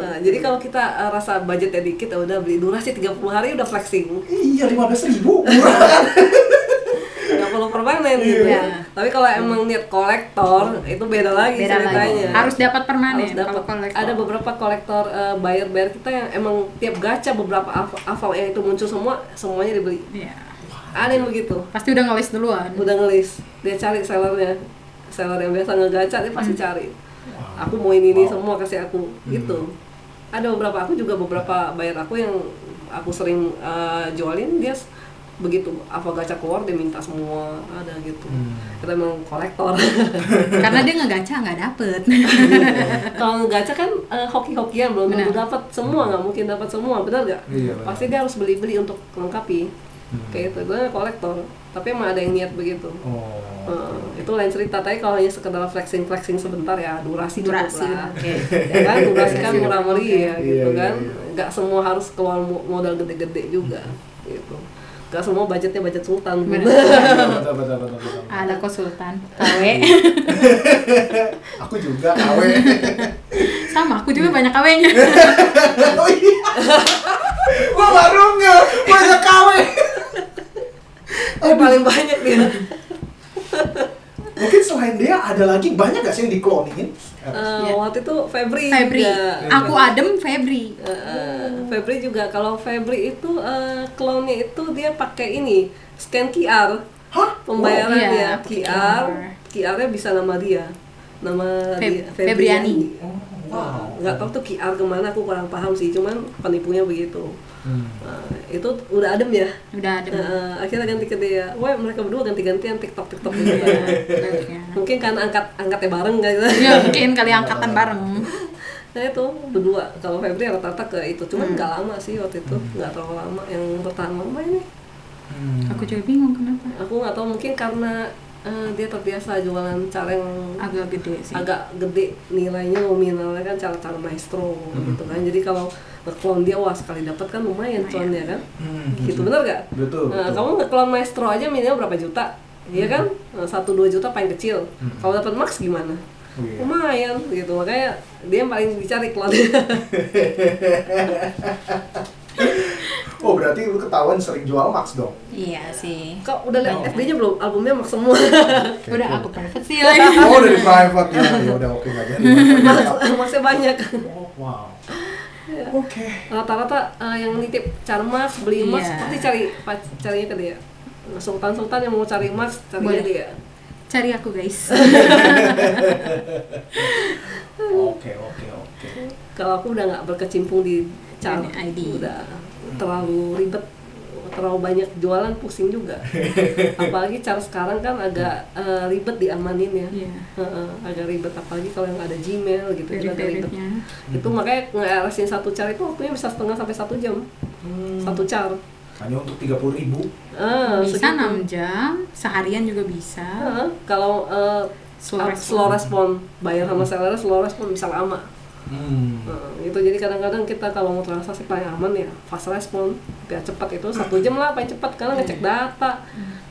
Nah, jadi kalau kita rasa budgetnya dikit ya udah beli durasi 30 hari udah flexing. Iya, 15.000 murah kan. Nggak perlu permanen gitu Iya. ya. Tapi kalau emang niat kolektor itu beda lagi Beda ceritanya. lagi. Harus dapat permanen Harus dapat. kalau kolektor. Ada beberapa kolektor buyer kita yang emang tiap gacha beberapa aval yang itu muncul semuanya dibeli. Iya. Ada yang begitu. Pasti udah ngelis duluan. Udah ngelis, dia cari sellernya, seller yang biasa ngegacha dia pasti cari. Aku mau ini semua kasih aku gitu. Ada beberapa buyer aku yang aku sering jualin, dia begitu apa gacha keluar dia minta semua, ada gitu. Kita emang kolektor. Karena dia ngegacha nggak dapet. Kalau ngegacha kan hoki-hokian, belum tentu dapat semua, nggak mungkin dapat semua, benar nggak? Iya, benar. Pasti dia harus beli-beli untuk melengkapi. Kayak itu kolektor. Tapi emang ada yang niat begitu. Itu lain cerita. Tapi kalau hanya sekedar flexing sebentar ya durasi cukup lah. Ya kan durasi kan murah meriah gitu kan. Nggak semua harus keluar modal gede-gede juga gitu. Nggak semua budgetnya budget sultan. Betul. Ada konsultan KW. Aku juga KW. Sama, aku juga banyak KW-nya. Oh iya. Gua baru nggak banyak KW. Paling banyak dia. Mungkin selain dia ada lagi banyak gak sih yang diklonin? Waktu itu Febri. Aku Adem Febri. Febri juga. Kalau Febri itu clone-nya itu dia pakai ini scan QR. Hah? Pembayarannya QR. QR-nya bisa nama dia. Nama dia Febriani. Wow. Nggak tahu tuh QR kemana, aku kurang paham sih. Cuman penipunya begitu. Itu udah adem ya. Udah Adem. Akhirnya ganti ke dia. Wah, mereka berdua ganti-gantian TikTok gitu. Mungkin karena angkatnya bareng gitu. Ya mungkin kali angkatan bareng. Nah itu berdua. Kalau Febri rata-rata ke itu. Cuman nggak lama sih waktu itu. Nggak terlalu lama. Yang bertahan lama ini. Aku juga bingung kenapa. Aku nggak tahu, mungkin karena dia terbiasa jualan cara yang Agak gede sih. agak gede nilainya, nominalnya kan cara maestro gitu kan. Jadi kalau nge-clone dia, wah sekali dapat kan lumayan clone-nya kan. Gitu, bener gak? Betul. Kamu nge-clone maestro aja minimal berapa juta? Iya kan? 1-2 juta paling kecil. Kalau dapat max gimana? Lumayan gitu, makanya dia yang paling dicari clone-nya. Oh, berarti lu ketahuan sering jual Max dong? Iya sih. Kok udah lihat FB-nya belum? Albumnya max semua. Udah aku private sih. Oh, dari private ya. Ya udah oke enggak jadi. Maxnya banyak. Oh, wow. Oke. Rata-rata yang nitip Charmax, beli Max, Iya. pasti carinya ke dia. Sultan-sultan yang mau cari Max, carinya Boleh. dia. Cari aku guys. Oke. Kalau aku udah nggak berkecimpung di Charm, ID. udah terlalu ribet, terlalu banyak jualan, pusing juga. Apalagi cara sekarang kan agak ribet diamaninnya. Iya. Agak ribet, apalagi kalau yang ada Gmail gitu itu agak ribet. Period-periodnya. Itu makanya nge-RS-in satu char itu waktunya bisa setengah sampai 1 jam. Satu char. Hanya untuk 30.000. Bisa segitu. 6 jam, seharian juga bisa. Kalau slow respon, bayar sama seller slow respon bisa lama. Gitu. Jadi kadang-kadang kita kalau mau transaksi paling aman ya fast respon, biar cepat itu 1 jam lah paling cepat, karena ngecek data,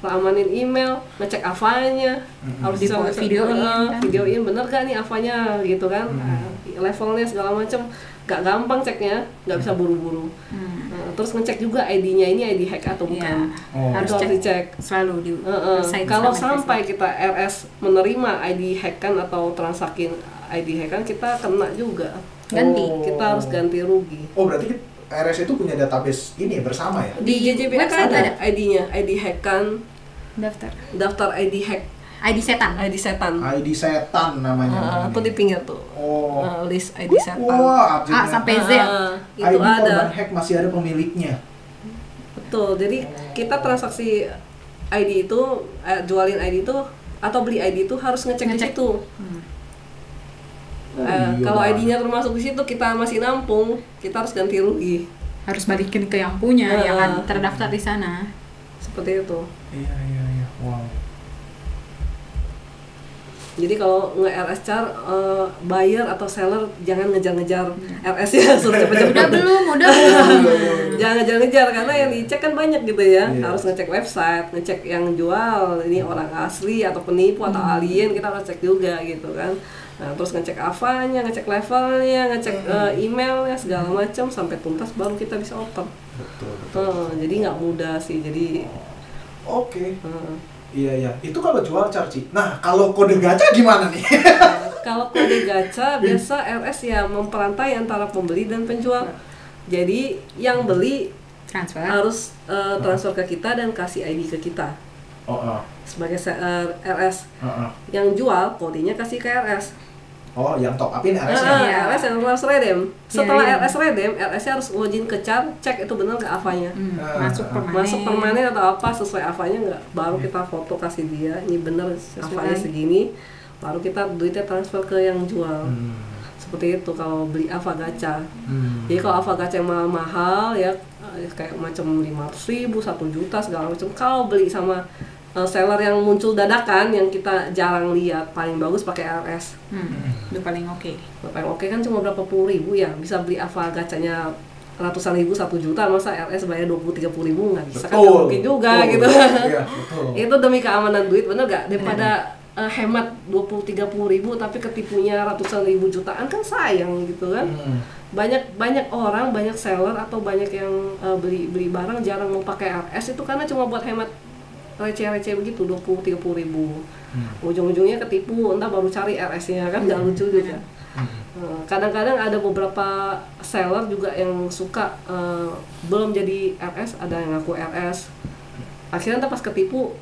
amanin email, ngecek avanya, harus bisa videoin bener gak nih avanya gitu kan, levelnya segala macam, gak gampang ceknya, gak bisa buru-buru. Terus ngecek juga ID-nya ini ID hack atau bukan, harus dicek selalu di kalau sampai kita RS menerima ID hackan atau transaksi ID hackan, kita kena juga. Ganti. Kita harus ganti rugi. Oh, berarti RS itu punya database ini bersama ya? Di JJBX ada ID-nya, ID hackan, daftar ID hack, ID setan. ID setan namanya. Itu di pinggir tuh. List ID setan. Wah, A sampai Z. Itu ID ada. korban hack masih ada pemiliknya. Betul. Jadi kita transaksi ID itu, jualin ID itu atau beli ID itu harus ngecek di situ. Kalau ID-nya termasuk di situ, kita masih nampung, kita harus ganti rugi. Harus balikin ke yang punya, yang kan terdaftar di sana. Seperti itu. Iya. Wow. Jadi kalau nge-RS car, buyer atau seller jangan ngejar-ngejar RS-nya, suruh cepet-cepet. Udah belum. Jangan ngejar-ngejar, karena yang dicek kan banyak gitu ya. Harus ngecek website, ngecek yang jual, ini orang asli atau penipu atau alien, kita harus cek juga gitu kan. Nah, terus ngecek avanya, ngecek levelnya, ngecek emailnya, segala macam sampai tuntas baru kita bisa open. Betul. Jadi nggak mudah sih, jadi Oke. Iya. Itu kalau jual Carci. Nah, kalau kode gacha gimana nih? kalau kode gacha biasa RS ya memperantai antara pembeli dan penjual. Jadi yang beli Transfer. harus transfer ke kita dan kasih ID ke kita sebagai RS. Yang jual kodenya kasih ke RS. Oh, yang top upin RS-nya. RS yang harus redeem. Setelah RS redeem, RS-nya harus login ke chart, cek itu benar nggak avanya. Masuk permanen atau apa sesuai avanya nggak, baru kita foto kasih dia, ini benar avanya segini, baru kita duitnya transfer ke yang jual. Seperti itu kalau beli Ava gacha. Jadi kalau Ava gacha yang mahal ya kayak macam 500.000, 1 juta segala macam. Kalau beli sama seller yang muncul dadakan yang kita jarang lihat, paling bagus pakai RS. Itu paling oke. Paling oke kan cuma berapa puluh ribu ya, bisa beli Ava gacanya ratusan ribu, 1 juta, masa RS bayar 20-30 ribu nggak bisa, kan nggak mungkin juga gitu. Iya, betul. Itu demi keamanan duit, bener gak? Daripada hemat 20-30 ribu tapi ketipunya ratusan ribu jutaan, kan sayang gitu kan. Banyak orang, banyak seller atau banyak yang beli barang jarang mau pakai RS itu karena cuma buat hemat receh-receh begitu, 20-30 ribu. Ujung-ujungnya ketipu, entah baru cari RS-nya, kan nggak lucu juga. Kadang-kadang ada beberapa seller juga yang suka belum jadi RS, ada yang ngaku RS, akhirnya entah pas ketipu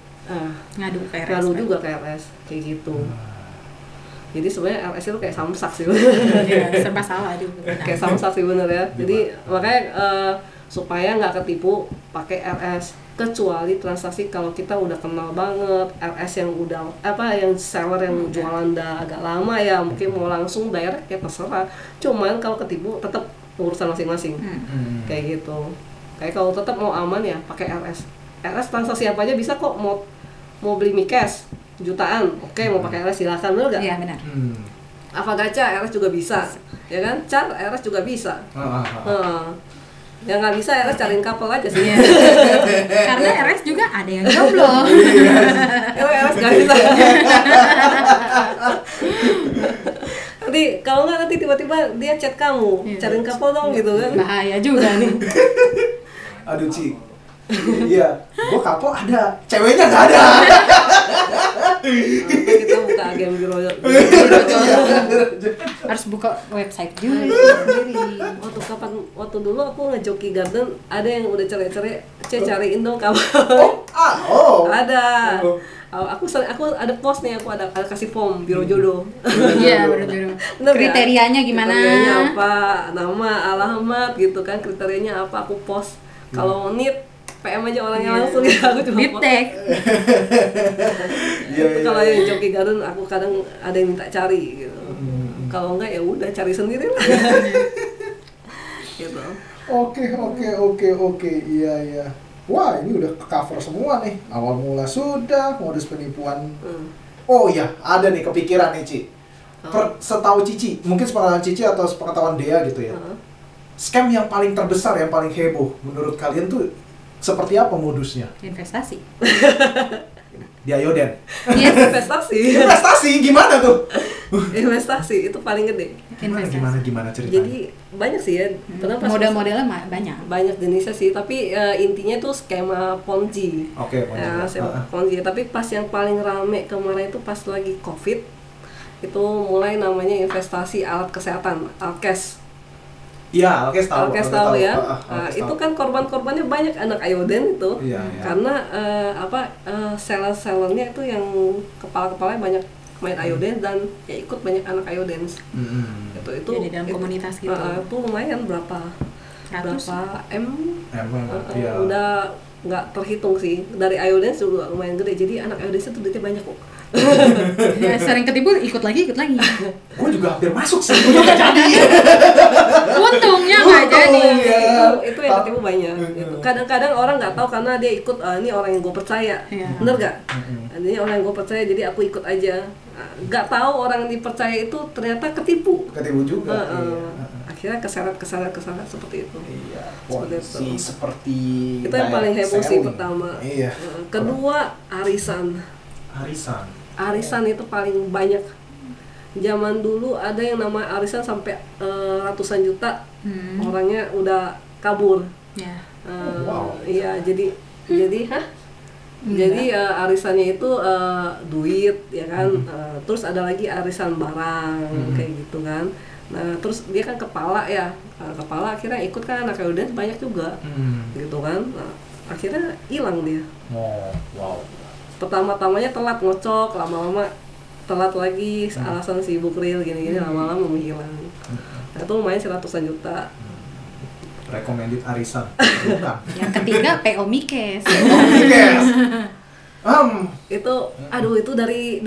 ngadu ke RS. ngadu juga ke RS, kayak gitu. Jadi sebenarnya RS itu kayak samsak sih. Serba salah juga. Kayak samsak sih bener ya. Jadi makanya supaya nggak ketipu pakai RS, kecuali transaksi kalau kita udah kenal banget, RS yang udah yang seller yang jualan udah agak lama ya, mungkin mau langsung direct ya terserah. Cuman kalau ketipu tetap urusan masing-masing. Kayak gitu. Kayak kalau tetap mau aman ya pakai RS. RS transaksi apa aja bisa kok, mau beli Mi Cash jutaan, oke, mau pakai RS silakan, bener gak? Iya benar. Ava gacha RS juga bisa, ya kan? Car RS juga bisa. Yang nggak bisa RS cariin couple aja sih. Karena RS juga ada yang jomblo. Itu RS nggak bisa. Nanti kalau nggak nanti tiba-tiba dia chat kamu, cariin couple dong gitu kan? Bahaya juga nih. Aduh Ci, iya, gua kapo ada, ceweknya nggak ada. Kita buka agen biro. Harus buka website juga sendiri. Waktu dulu aku ngejoki garden, ada yang udah cerai-cerai, cariin dong kamu. Ada. Aku ada post nih, aku ada kasih form biro jodoh. Iya, biro jodoh. Kriterianya gimana? Kriterianya apa? Nama, alamat gitu kan, kriterianya apa aku post. Kalau need PM aja orangnya langsung ya, aku cuma deep tech. Kalau yang joki garden aku kadang ada yang minta cari gitu. Kalau enggak ya udah cari sendiri lah. Gitu. Oke, iya. Wah, ini udah ke cover semua nih. Awal mula sudah, modus penipuan. Oh iya, ada nih kepikiran nih, Ci. Setahu Cici, mungkin sepengetahuan Cici atau sepengetahuan Dea gitu ya. Scam yang paling terbesar, yang paling heboh menurut kalian tuh seperti apa modusnya? Investasi. Di Ayoden. Yes. Investasi gimana tuh? Investasi itu paling gede. Gimana ceritanya? Jadi banyak sih ya. Kenapa Model-modelnya banyak. banyak jenisnya sih, tapi intinya tuh skema Ponzi. Oke, Ya, skema Ponzi. Tapi pas yang paling rame kemarin itu pas lagi COVID, itu mulai namanya investasi alat kesehatan, Alkes. Iya, Alkes tahu. Alkes tahu ya. Alkes Itu tahu. kan korban-korbannya banyak anak Ayoden itu. Iya. Karena seller-sellernya itu yang kepala-kepalanya banyak main Ayoden dan ya ikut banyak anak Ayoden. Itu Jadi dalam komunitas gitu. Itu lumayan berapa M? Iya. Udah nggak terhitung sih. Dari Ayoden juga lumayan gede. Jadi anak Ayoden itu duitnya banyak kok. Ya, sering ketipu ikut lagi. Gue juga hampir masuk sih, gue nggak jadi. Untungnya nggak jadi. Ya. Itu yang ketipu banyak. Gitu. Kadang-kadang orang nggak tahu karena dia ikut ini orang yang gue percaya. Iya. Bener gak? Ini orang yang gue percaya jadi aku ikut aja. Nggak tahu orang yang dipercaya itu ternyata ketipu. Ketipu juga. Akhirnya keseret seperti itu. Iya. Seperti itu. Seperti Itu yang paling heboh sih selling. pertama. Iya. Kedua arisan. Arisan itu paling banyak. Zaman dulu ada yang nama arisan sampai ratusan juta. Orangnya udah kabur. Ya. Wow. Iya, jadi jadi arisannya itu duit ya kan. Terus ada lagi arisan barang kayak gitu kan. Nah, terus dia kan kepala ya. Kepala akhirnya ikut kan anak Ayoden banyak juga. Gitu kan. Nah, akhirnya hilang dia. Oh, wow. Pertama-tamanya telat ngocok, lama-lama telat lagi, alasan sibuk real gini-gini, lama-lama menghilang. Nah, itu lumayan 100-an juta. Recommended arisan. Bukan. Yang ketiga PO Mikes. Itu aduh itu dari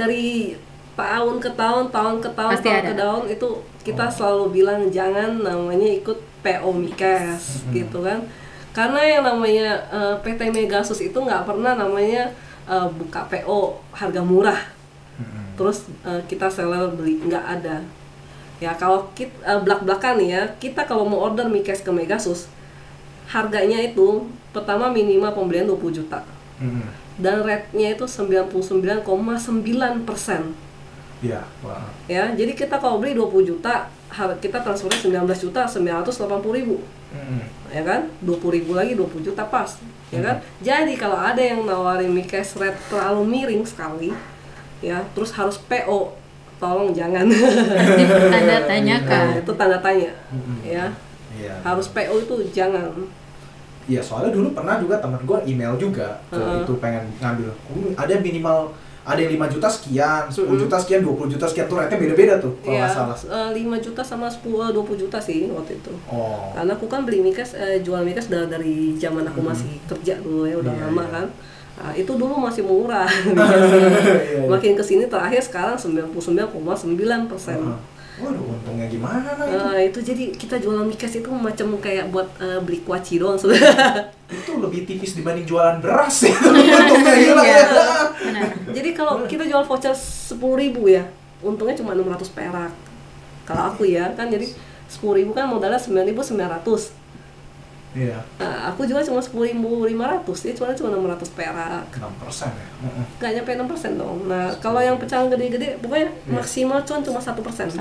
tahun ke tahun Pasti ada. itu kita selalu bilang jangan namanya ikut PO Mikes gitu kan. Karena yang namanya PT Megasus itu nggak pernah namanya buka PO harga murah, terus kita seller beli, nggak ada. Ya kalau kita belak-belakan nih ya, kita kalau mau order Mikes ke Megasus, harganya itu pertama minimal pembelian 20 juta, dan rate-nya itu 99,9%. Iya, wow. Ya, jadi kita kalau beli 20 juta, kita transfernya 19.980.000. Ya kan, 20.000 lagi 20 juta pas, ya kan. Jadi kalau ada yang nawarin Mikes rate terlalu miring sekali, ya, terus harus PO, tolong jangan. Tanda tanyakan. Itu tanda tanya, ya. Iya. Harus PO itu jangan. Iya, soalnya dulu pernah juga temen gue email juga ke itu pengen ngambil. Ada minimal, ada yang 5 juta sekian, 10 juta sekian, 20 juta sekian, tuh rate-nya beda-beda tuh kalau Ya, nggak salah. 5 juta sama 20 juta sih waktu itu. Oh. Karena aku kan beli Mikes, jual Mikes dari zaman aku masih kerja dulu ya, udah Iya, lama iya. kan. Nah, itu dulu masih murah. Iya. Makin kesini terakhir sekarang 99,9%. Waduh, untungnya gimana itu? Itu jadi kita jualan Mikes itu macam kayak buat beli kuaci doang sebenarnya. Itu lebih tipis dibanding jualan beras ya. Untungnya gila ya. Benar. Jadi kalau kita jual voucher 10.000 ya, untungnya cuma 600 perak. Kalau aku ya kan, jadi 10.000 kan modalnya 9.900. Iya. Nah, aku jual cuma 10.500, dia cuma 600 perak. 6% ya. Nggak nyampe 6% dong. Nah, kalau yang pecahan gede-gede, pokoknya maksimal cuma 1%. 1%. 1%.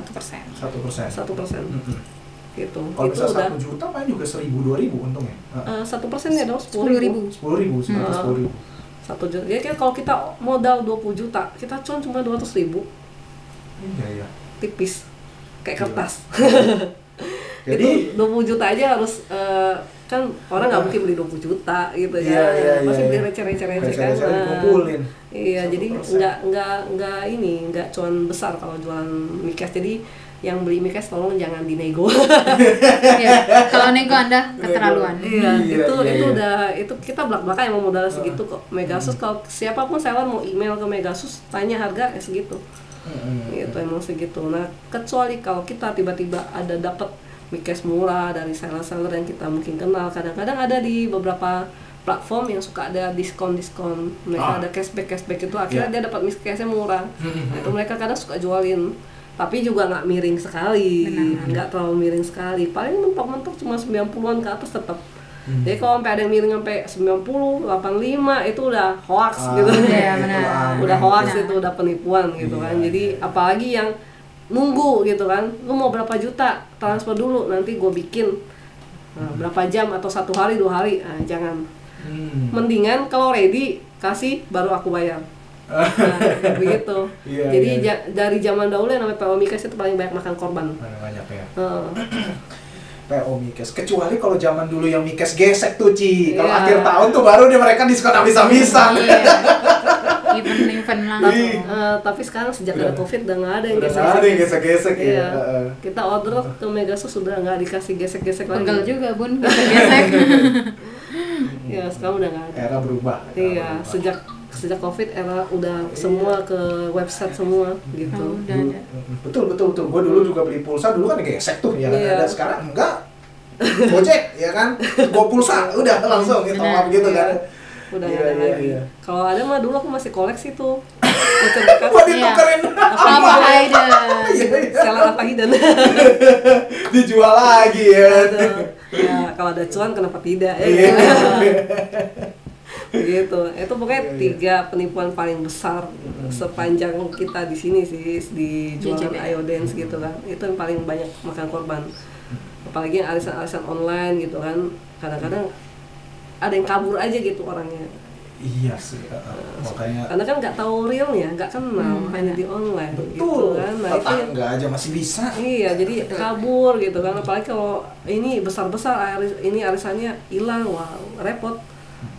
Gitu. Kalau Itu bisa udah 1 juta paling juga 1.000-2.000 untungnya. 1%-nya dong 10.000. 10.000, 10.000. 1 juta. Jadi kan kalau kita modal 20 juta, kita cuma 200.000. Iya, iya. Tipis. Kayak Gila. kertas. Jadi Itu 20 juta aja harus kan orang nggak mungkin beli 20 juta gitu ya. Iya, Pasti iya, beli iya. receh-receh kan. Receh-receh dikumpulin. Iya, jadi 1%. nggak cuan besar kalau jualan Mikes. Jadi yang beli Mikes tolong jangan dinego. Ya, kalau nego Anda keterlaluan. Iya, Iya, itu iya. udah itu kita belak-belakan yang mau modal segitu kok. Megasus kalau siapapun seller mau email ke Megasus tanya harga segitu. Gitu emang segitu. Nah, kecuali kalau kita tiba-tiba ada dapat Mikes murah dari seller-seller yang kita mungkin kenal. Kadang-kadang ada di beberapa platform yang suka ada diskon-diskon, mereka ada cashback itu, akhirnya dia dapat cashnya murah. Nah, itu mereka kadang suka jualin, tapi juga nggak miring sekali, nggak terlalu miring sekali, paling mentok-mentok cuma 90-an ke atas tetap. Jadi kalau sampai ada yang miring sampai 90, 85 itu udah hoax gitu. Iya, benar. Udah hoax itu, udah penipuan gitu kan. Jadi apalagi yang nunggu gitu kan, lu mau berapa juta, transfer dulu nanti gue bikin. Nah, berapa jam atau 1 hari 2 hari, nah, jangan. Mendingan kalau ready kasih baru aku bayar. Nah, begitu. Jadi dari zaman dahulu yang namanya PO Mikas itu paling banyak makan korban. Banyak ya. PO Mikes, kecuali kalau zaman dulu yang Mikes gesek tuh Ci, kalau akhir tahun tuh baru dia mereka diskon habis-habisan. Event langsung. Tapi sekarang sejak ada COVID udah nggak ada yang gesek-gesek ya. Kita order ke Megasos sudah nggak dikasih gesek-gesek lagi. Pegel juga Bun, gesek-gesek. Ya sekarang udah nggak ada. Era berubah. Iya, sejak COVID era udah semua ke website semua gitu. Udah ada. Betul. Gue dulu juga beli pulsa dulu kan gesek tuh ya. Ada sekarang enggak. Gojek ya kan. Gua pulsa udah langsung gitu gitu kan. Udah nggak ada lagi. Kalau ada mah dulu aku masih koleksi tuh. Buat ditukerin apa Hayden. Seller apa Hayden. Dijual lagi ya. Ya kalau ada cuan kenapa tidak ya. Gitu. Itu pokoknya 3 penipuan paling besar sepanjang kita di sini sih, di jualan Ayo Dance gitu kan. Itu yang paling banyak makan korban. Apalagi yang arisan-arisan online gitu kan. Kadang-kadang ada yang kabur aja gitu orangnya. Iya sih, makanya karena kan nggak tahu realnya, nggak kenal, hanya di online. Betul, gitu kan. Nah, tetangga aja masih bisa. Iya, jadi kabur gitu kan. Apalagi kalau ini besar-besar, ini arisannya hilang, wah repot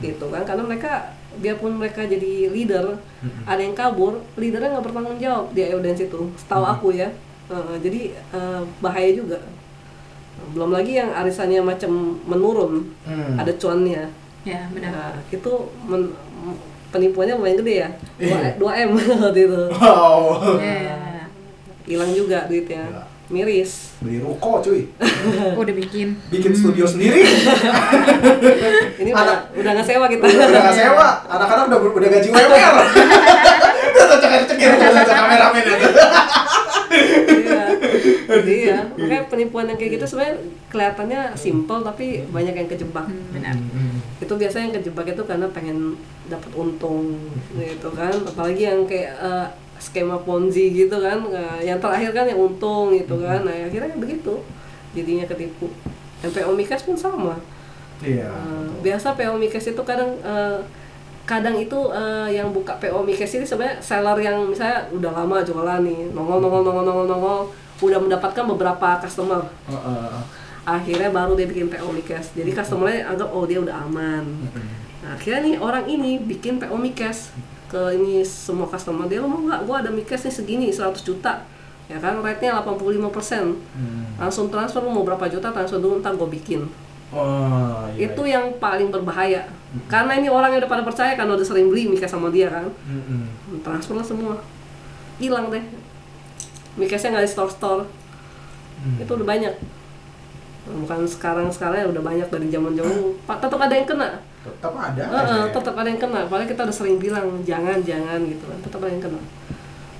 gitu kan. Karena mereka, biarpun mereka jadi leader, ada yang kabur, leadernya nggak bertanggung jawab di Ayo Dance itu, setahu aku ya. Jadi bahaya juga. Belum lagi yang arisannya macam menurun, ada cuannya. Ya benar. Nah, itu penipuannya lumayan gede ya, 2M waktu itu. Wow. Hilang juga duitnya, miris. Beli ruko cuy. Udah bikin Studio sendiri. Ini udah nggak sewa kita. Udah nggak sewa, anak-anak udah gaji UMR. Udah cekir kameramen itu. Iya, makanya penipuan yang kayak gitu sebenarnya kelihatannya simple tapi banyak yang kejebak. benar. Itu biasanya yang kejebak itu karena pengen dapat untung gitu kan, apalagi yang kayak skema Ponzi gitu kan, yang terakhir kan yang untung gitu kan, nah akhirnya begitu jadinya ketipu. Dan PO Mikas pun sama. Iya. Biasa PO Mikas itu kadang itu yang buka PO Mikas ini sebenarnya seller yang misalnya udah lama jualan nih, nongol, udah mendapatkan beberapa customer. Akhirnya baru dia bikin PO Mikas. Jadi customernya anggap oh dia udah aman. Nah, akhirnya nih orang ini bikin PO Mikas ke ini semua customer, dia mau nggak? Gua ada Mikas nih segini 100 juta. Ya kan rate-nya 85%. Langsung transfer, lu mau berapa juta transfer dulu ntar gua bikin. Itu yang paling berbahaya. Karena ini orang yang udah pada percaya kan, udah sering beli Mikas sama dia kan. Transfer lah semua. Hilang deh. Mikasnya nggak di store-store. Itu udah banyak. Bukan sekarang ya udah banyak dari zaman dulu. Tetap ada yang kena. Tetap ada. Tetap ada yang kena. Padahal kita udah sering bilang jangan gitu kan. Tetap ada yang kena.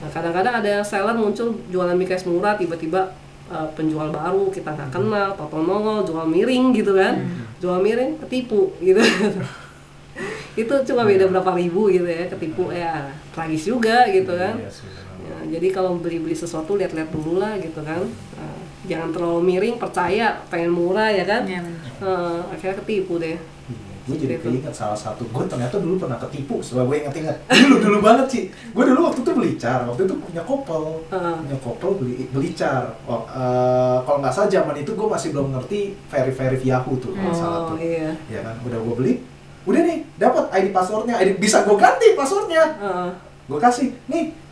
Nah, kadang-kadang ada seller muncul jualan Mikas murah, tiba-tiba penjual baru kita nggak kenal, toto nongol jual miring gitu kan. Jual miring ketipu gitu. Itu cuma beda berapa ribu gitu ya, ketipu ya tragis juga gitu kan. Ya, jadi kalau beli sesuatu lihat-lihat dulu lah gitu kan. Jangan terlalu miring, percaya pengen murah ya kan. Akhirnya ketipu deh. Gue jadi keinget salah satu, gue ternyata dulu pernah ketipu. Setelah gue inget dulu banget sih. Gue dulu waktu itu belicar, waktu itu punya kopel beli car. Kalau nggak salah zaman itu gue masih belum ngerti verif Yahoo tuh salah tuh. Iya. Ya kan, udah gue beli, udah nih dapat ID passwordnya, bisa gue ganti passwordnya. Gue kasih nih.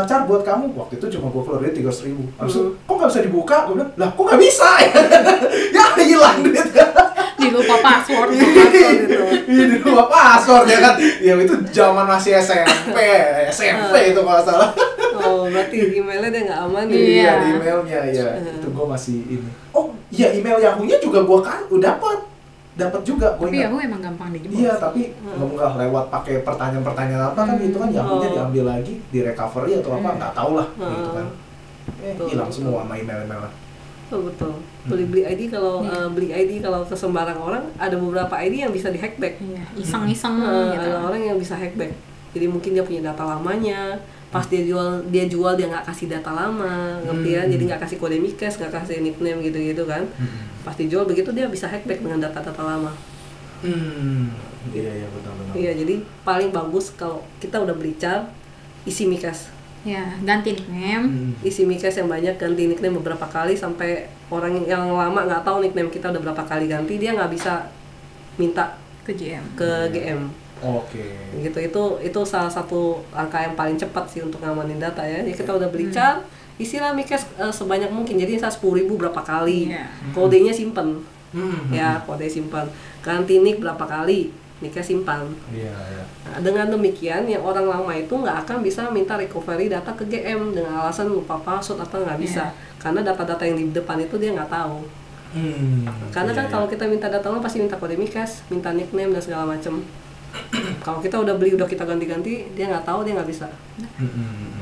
Car buat kamu, waktu itu cuma gue keluar duit 300.000. Habis itu, kok nggak bisa dibuka? Gue bilang, lah kok nggak bisa? Ya hilang duit. Dilupa password. Dilupa password ya kan? Ya itu zaman masih SMP itu kalau salah. Oh berarti emailnya dia nggak aman nih. Iya di emailnya ya. Itu gue masih ini. Oh iya email Yahoo-nya juga gue kan udah dapat. dapat juga. Gua Tapi ingat. Yahoo emang gampang dijebak. Iya, tapi nggak lewat pakai pertanyaan-pertanyaan apa kan itu kan Yahoo-nya diambil lagi, di recovery atau apa nggak tahu lah gitu kan. Betul. Hilang semua sama email-emailnya. Betul. Beli ID kalau beli ID kalau ke sembarang orang ada beberapa ID yang bisa dihackback. Iya, iseng-iseng gitu. Ada orang yang bisa hackback. Jadi mungkin dia punya data lamanya. Pas dia jual dia nggak kasih data lama, ngerti ya? Jadi nggak kasih kode MICAS, nggak kasih nickname gitu-gitu kan. Pas dijual begitu dia bisa hackback dengan data-data lama. Iya benar-benar. Iya, jadi paling bagus kalau kita udah beli car, isi MICAS. Ya, ganti nickname. Isi MICAS yang banyak, ganti nickname beberapa kali sampai orang yang lama nggak tahu nickname kita udah berapa kali ganti, dia nggak bisa minta Ke GM. ke GM. Oke. Gitu, itu salah satu langkah yang paling cepat sih untuk ngamanin data ya. Jadi kita udah beli car, isilah MICAS sebanyak mungkin. Jadi saya 10.000 berapa kali. Iya. Kodenya simpen. Ya, kode simpan. Ganti nick berapa kali, nicknya simpan. Iya. Nah, dengan demikian yang orang lama itu nggak akan bisa minta recovery data ke GM dengan alasan lupa password apa nggak bisa. Karena data-data yang di depan itu dia nggak tahu. Karena kan kalau kita minta data lama pasti minta kode MICAS, minta nickname dan segala macam. Kalau kita udah beli, udah kita ganti-ganti, dia nggak tahu, dia nggak bisa.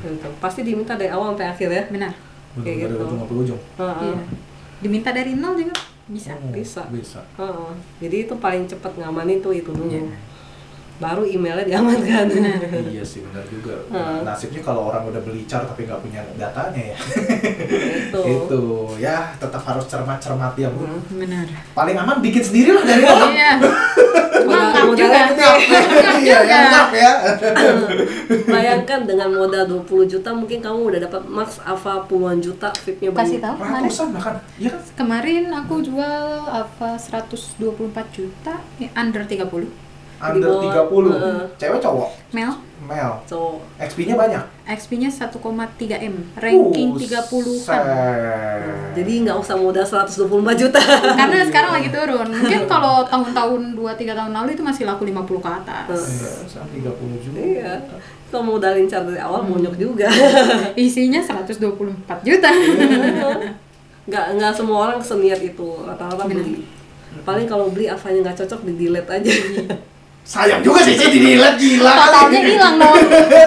Gitu. Pasti diminta dari awal sampai akhir ya. Benar. Kayak Dari gitu. ujung sampai ujung. Iya. Diminta dari nol juga bisa. Bisa. Jadi itu paling cepat ngamanin tuh itu dulu. Baru emailnya diamankan. Iya sih benar juga. Nasibnya kalau orang udah beli car tapi nggak punya datanya ya. Itu ya tetap harus cermat-cermat ya Bu. Benar. Paling aman bikin sendiri lah dari orang. Iya. Cuma ngap Modalnya juga. Iya, yang ngap ya. Bayangkan dengan modal 20 juta mungkin kamu udah dapat max Ava puluhan juta, VIP-nya Kasih banyak. tahu kemarin. Ratusan bahkan. Iya kan? Kemarin aku jual apa 124 juta ya, under 30. Under Di bawah, 30. Cewek cowok? Mel, Mel. So, XP-nya banyak. XP-nya 1,3 M, ranking 30-an. jadi nggak usah modal 124 juta. Karena sekarang lagi turun. Mungkin kalau tahun-tahun 2-3 tahun lalu itu masih laku 50 ke atas. Iya, 30 juga. Iya. Kalau modalin car dari awal bonyok juga. Isinya 124 juta. Nggak semua orang seniat itu, rata-rata beli. Paling kalau beli Avanya nggak cocok di delete aja. Sayang juga sih di-delete, gila. Totalnya hilang dong.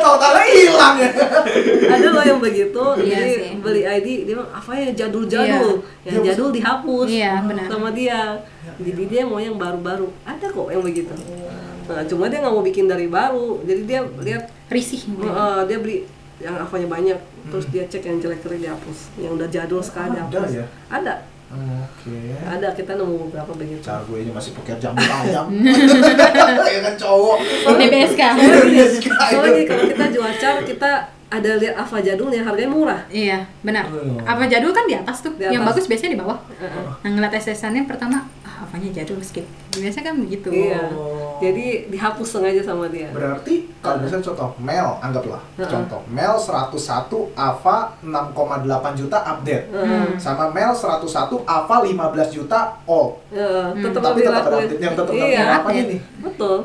Totalnya hilang ya. Ada loh yang begitu, Iya jadi sih. beli ID dia bilang Avanya jadul-jadul, yang jadul dihapus Iya, benar. sama dia. Jadi dia mau yang baru-baru. Ada kok yang begitu. Nah, cuma dia nggak mau bikin dari baru, jadi dia lihat Risih. dia beli yang Avanya banyak, terus dia cek yang jelek-jelek dihapus, yang udah jadul sekali Ada dihapus. ya? Ada. Oke. Ada, kita nemu beberapa begitu. Cara gue aja masih pakai jamur ayam. Ya kan cowok. DBSK. Soalnya kalau kita jual car, kita ada lihat Ava jadul yang harganya murah. Iya, benar. Apa jadul kan di atas tuh. Di Yang atas. bagus biasanya di bawah. Nah, ngeliat SSN-nya pertama, apanya jadul skip. Biasanya kan begitu. Iya. Jadi dihapus sengaja sama dia. Berarti kalau misalnya contoh Mel, anggaplah contoh Mel 101 Ava 6,8 juta update, sama Mel 101 Ava 15 juta old. Tetap Tapi tetap ada dilakuin. update yang tetap Iya, apa ini? betul.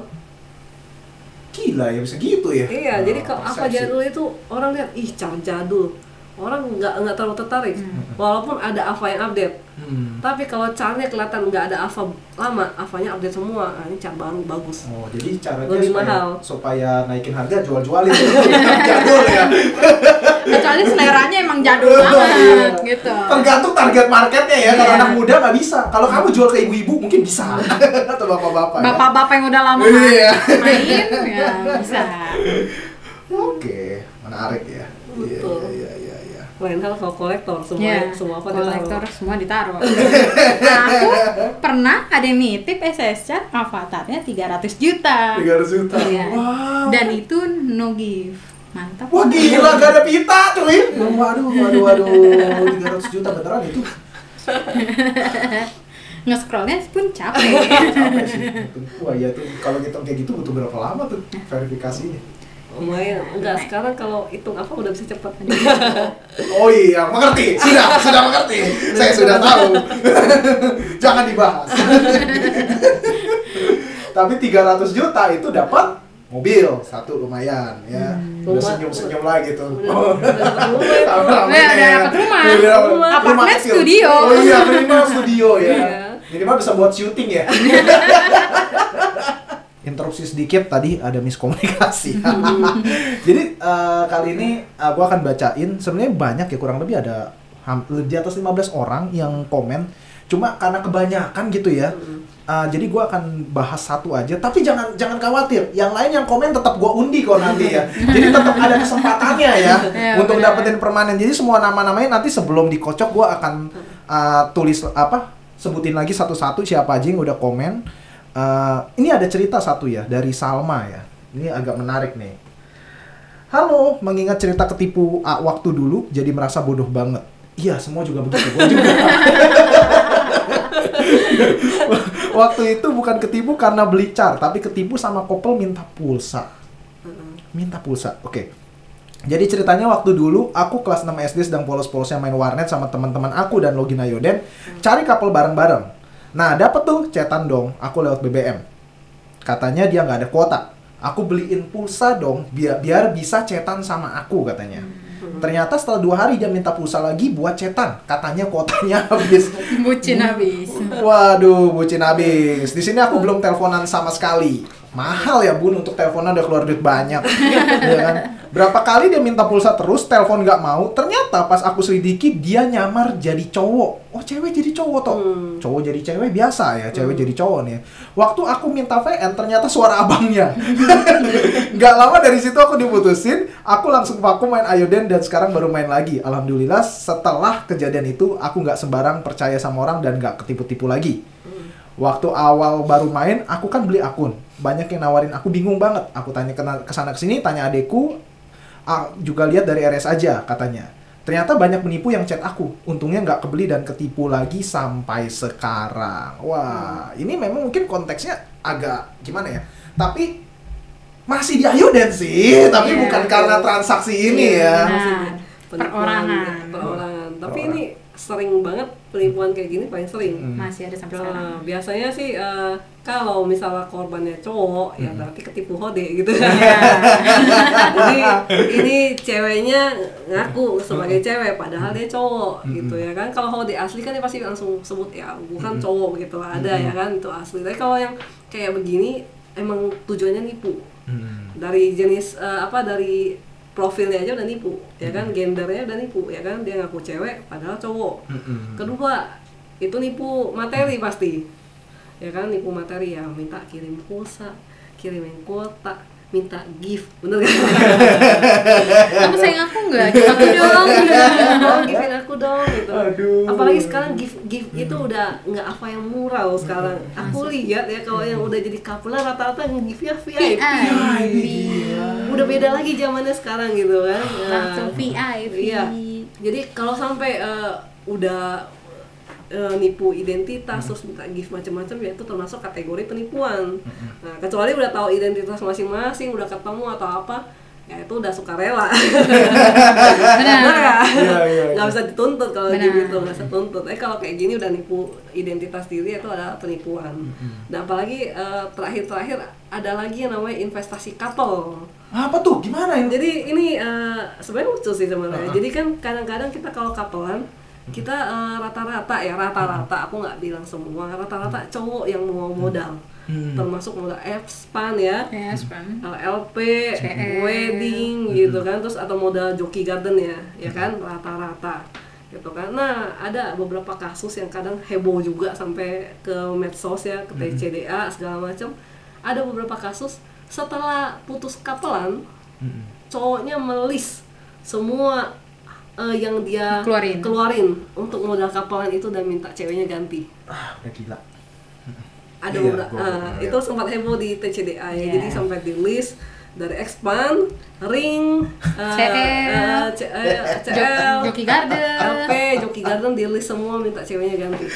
Gila ya bisa gitu ya. Iya, jadi kalau Ava persepsi. jadul itu orang lihat, ih car jadul. Orang nggak terlalu tertarik, walaupun ada Ava yang update. Tapi kalau caranya kelihatan nggak ada Ava lama, Avanya update semua, nah, ini car baru bagus. Oh, jadi caranya Lebih supaya, mahal. supaya naikin harga jual-jualin jadul ya. Kecuali seleranya emang jadul Iya. banget gitu. Tergantung target marketnya ya. Kalau Iya. anak muda nggak bisa. Kalau kamu jual ke ibu-ibu mungkin bisa. Atau bapak-bapak. Ya? Bapak-bapak yang udah lama Iya. main ya bisa. Oke, menarik ya. Iya, Betul. iya. Lain hal kalau kolektor, Ya, semua apa kolektor ditaruh. semua ditaruh. Nah, aku pernah ada yang nitip SSC avatarnya 300 juta. 300 juta. Iya. Wow. Dan itu no give. Mantap. Wah gila, gak ada pita cuy. Waduh. 300 juta beneran itu. Nge-scrollnya pun capek. Capek sih. Wah iya tuh, kalau ngitung kayak gitu butuh berapa lama tuh verifikasinya? Lumayan. Enggak, sekarang kalau hitung apa udah bisa cepat. Oh iya, mengerti. Sudah mengerti. Saya sudah tahu. Jangan dibahas. Tapi 300 juta itu dapat mobil satu lumayan ya. Udah senyum-senyum lagi tuh. Udah dapat rumah itu. Udah dapat rumah. Apartemen kecil. studio. Oh iya, minimal studio ya. Iya. Minimal bisa buat syuting ya. Interupsi sedikit, tadi ada miskomunikasi. Jadi kali ini gue akan bacain, sebenarnya banyak ya, kurang lebih ada di atas 15 orang yang komen. Cuma karena kebanyakan gitu ya. Jadi gue akan bahas satu aja, tapi jangan khawatir. Yang lain yang komen tetap gue undi kok nanti ya. Jadi tetap ada kesempatannya ya untuk dapetin permanen. Jadi semua nama-namanya nanti sebelum dikocok gue akan tulis sebutin lagi satu-satu siapa aja yang udah komen. Ini ada cerita satu ya dari Salma ya. Ini agak menarik nih. Halo, mengingat cerita ketipu waktu dulu jadi merasa bodoh banget. Iya, semua juga begitu. Gue juga. Waktu itu bukan ketipu karena beli car, tapi ketipu sama couple minta pulsa. Minta pulsa, oke. Jadi ceritanya waktu dulu aku kelas 6 SD sedang polos-polosnya main warnet sama teman-teman aku dan login Ayoden, cari couple bareng-bareng. Nah, dapet tuh chatan dong, aku lewat BBM. Katanya dia nggak ada kuota. Aku beliin pulsa dong, biar bisa chatan sama aku katanya. Ternyata setelah 2 hari dia minta pulsa lagi buat chatan. Katanya kuotanya habis. Bucin habis. Waduh, bucin habis. Di sini aku belum teleponan sama sekali. Mahal ya bun, untuk teleponan udah keluar duit banyak. Ya kan? Berapa kali dia minta pulsa terus, telepon nggak mau. Ternyata pas aku selidiki dia nyamar jadi cowok. Oh, cewek jadi cowok toh. Cowok jadi cewek biasa ya, cewek jadi cowok nih. Waktu aku minta VN ternyata suara abangnya. Nggak lama dari situ aku diputusin. Aku langsung vakum main Ayoden dan sekarang baru main lagi. Alhamdulillah setelah kejadian itu aku nggak sembarang percaya sama orang dan nggak ketipu-tipu lagi. Waktu awal baru main, aku kan beli akun. Banyak yang nawarin, aku bingung banget. Aku tanya kesana kesini, tanya adekku, juga lihat dari RS aja katanya. Ternyata banyak penipu yang chat aku. Untungnya nggak kebeli dan ketipu lagi sampai sekarang. Wah, ini memang mungkin konteksnya agak gimana ya. Tapi masih di Ayoden sih, tapi bukan karena transaksi ini ya. Perorangan. Tapi ini sering banget penipuan kayak gini, paling sering. Masih ada sampai sekarang. Biasanya sih kalau misalnya korbannya cowok, ya berarti ketipu hode gitu. Jadi ini ceweknya ngaku sebagai cewek, padahal dia cowok gitu ya kan. Kalau hode asli kan dia pasti langsung sebut ya, bukan cowok gitu. Ada ya kan, itu asli. Tapi kalau yang kayak begini emang tujuannya nipu. Dari jenis dari profilnya aja udah nipu, ya kan, gendernya udah nipu, ya kan, dia ngaku cewek padahal cowok. Kedua, itu nipu materi pasti, ya kan, nipu materi ya, minta kirim pulsa, kirimin kuota, minta gift, bener kan? Kamu sayang aku nggak? Gift aku dong. Giftin aku dong gitu. Aduh. Apalagi sekarang gift itu udah nggak apa yang murah loh sekarang. Aku lihat ya kalau yang udah jadi couple rata-rata nge-giftnya VIP. Udah beda lagi zamannya sekarang gitu kan. Langsung VIP. Iya. Jadi kalau sampai udah nipu identitas terus minta gift macam-macam, ya itu termasuk kategori penipuan. Nah, kecuali udah tahu identitas masing-masing, udah ketemu atau apa, ya itu udah sukarela. Benar ya? Nggak bisa dituntut kalau gitu, nggak bisa tuntut. Kalau kayak gini udah nipu identitas diri, itu adalah penipuan. Dan apalagi terakhir ada lagi yang namanya investasi couple. Apa tuh? Gimana ini? Jadi ini sebenarnya lucu sih sebenarnya. Jadi kan kadang-kadang kita kalau couplean, kita rata-rata, aku nggak bilang semua, rata-rata cowok yang mau modal, termasuk modal F-Span ya, LP, wedding gitu kan, terus atau modal Jockey Garden ya kan, rata-rata gitu kan. Nah, ada beberapa kasus yang kadang heboh juga sampai ke medsos ya, ke TCDA segala macam. Ada beberapa kasus setelah putus couplean, cowoknya melis semua yang dia keluarin untuk modal kapalan itu dan minta ceweknya ganti. Udah gila. Ada itu sempat heboh di TCDA ya. Jadi sampai di list dari Xpan, Ring, CL, Jockey Garden, LP, Jockey Garden, di list semua minta ceweknya ganti.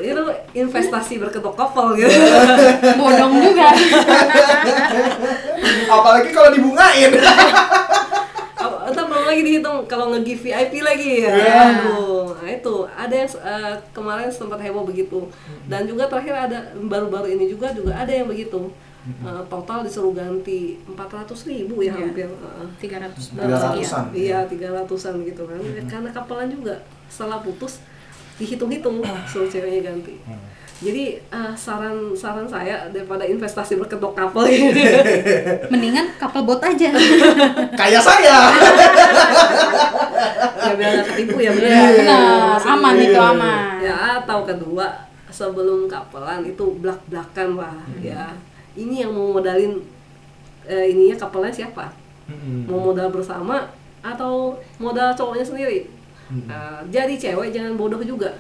Itu investasi berkedok couple gitu. Bodong juga. Apalagi kalau dibungain. Ntar belum lagi dihitung kalau nge-give VIP lagi ya. Aduh, nah itu ada yang kemarin sempat heboh begitu. Dan juga terakhir ada baru-baru ini juga ada yang begitu. Total disuruh ganti 400.000 ya hampir. 300-an. Iya, 300-an gitu kan. Karena kapelan juga setelah putus dihitung-hitung suruh ceweknya ganti. Jadi saran saya daripada investasi berkedok couple Mendingan couple bot aja. Kayak saya. ya biar nggak ketipu ya bener. Benar, aman itu aman. Ya atau kedua sebelum kapelan itu blak-blakan lah ya. Ini yang mau modalin ininya couple-nya siapa? Mau modal bersama atau modal cowoknya sendiri? Jadi cewek jangan bodoh juga.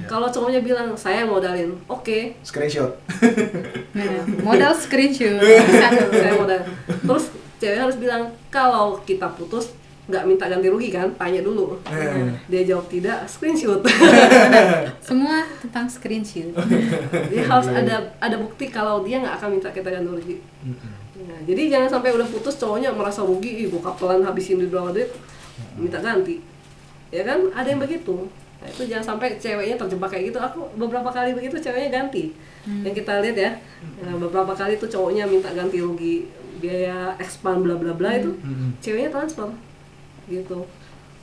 Kalau cowoknya bilang saya modalin, oke. Screenshot. Nah, modal screenshot. Saya modal. Terus cewek harus bilang kalau kita putus nggak minta ganti rugi kan? Tanya dulu. Dia jawab tidak, screenshot. Semua tentang screenshot. Dia harus ada bukti kalau dia nggak akan minta kita ganti rugi. Nah, jadi jangan sampai udah putus cowoknya merasa rugi, ibu kapelan habisin duit berapa duit, minta ganti. Ya kan, ada yang begitu. Nah, itu jangan sampai ceweknya terjebak kayak gitu. Aku beberapa kali begitu ceweknya ganti. Yang kita lihat ya, beberapa kali tuh cowoknya minta ganti rugi biaya expand bla bla bla itu, ceweknya transfer gitu.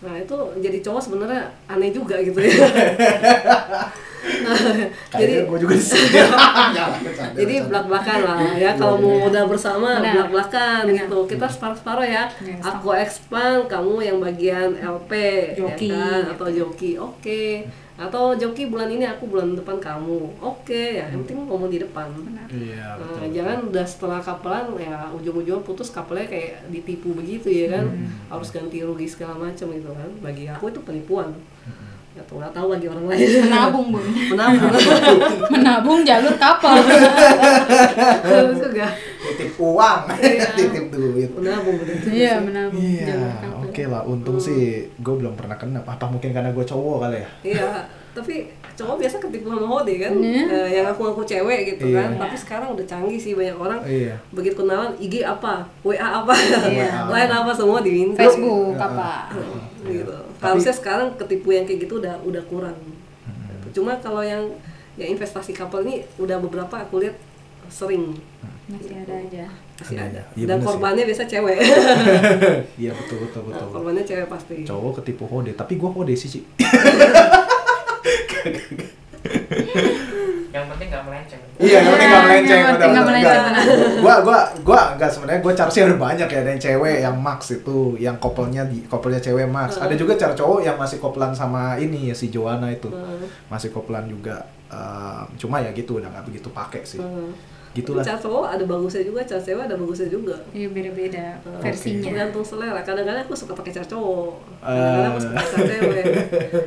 Nah itu jadi cowok sebenarnya aneh juga gitu ya. Jadi gue juga jadi belak-belakan lah ya, kalau mau modal bersama belak-belakan gitu. Kita separuh-separuh ya. Aku expand, kamu yang bagian LP joki, ya kan? Atau joki, oke. Atau joki bulan ini, aku bulan depan kamu, oke. Ya yang penting ngomong di depan. Iya, betul. Jangan udah setelah kapelan ya ujung-ujung putus, couple-nya kayak ditipu begitu ya kan. Harus ganti rugi segala macam gitu kan. Bagi aku itu penipuan. Atau nggak tahu bagi orang lain. Menabung, Bun. Menabung Jalur kapal. Juga titip uang, titip duit. menabung begitu. Iya, menabung. Iya, oke lah. Untung sih gue belum pernah kena. Apa mungkin karena gue cowok kali ya? Iya, tapi cowok biasa ketipu sama hode kan. Yang aku cewek gitu kan. Tapi sekarang udah canggih sih, banyak orang. Begitu kenalan IG apa, WA apa, lain apa semua diminta. Facebook apa. Gitu. Harusnya sekarang ketipu yang kayak gitu udah kurang. Cuma kalau yang investasi couple ini udah beberapa aku lihat sering. Masih ada aja. Masih ada. Iya, Dan korbannya biasa cewek. Iya betul. Korbannya cewek pasti. Cowok ketipu hode, tapi gue hode sih. Yang penting nggak melenceng. Iya, yang penting nggak melenceng. Gua enggak, sebenarnya gue cari sih ada banyak ya, ada yang cewek yang max itu, yang couple-nya cewek max. Ada juga cara cowok yang masih kopelan sama ini ya si Joanna itu. Masih kopelan juga. Cuma ya gitu udah nggak begitu pakai sih. Gitulah. Cara cowok ada bagusnya juga, cara cewek ada bagusnya juga. Iya, beda-beda versinya. Tergantung selera. Kadang-kadang aku suka pakai cara cowok, kadang-kadang aku suka pakai cara cewek.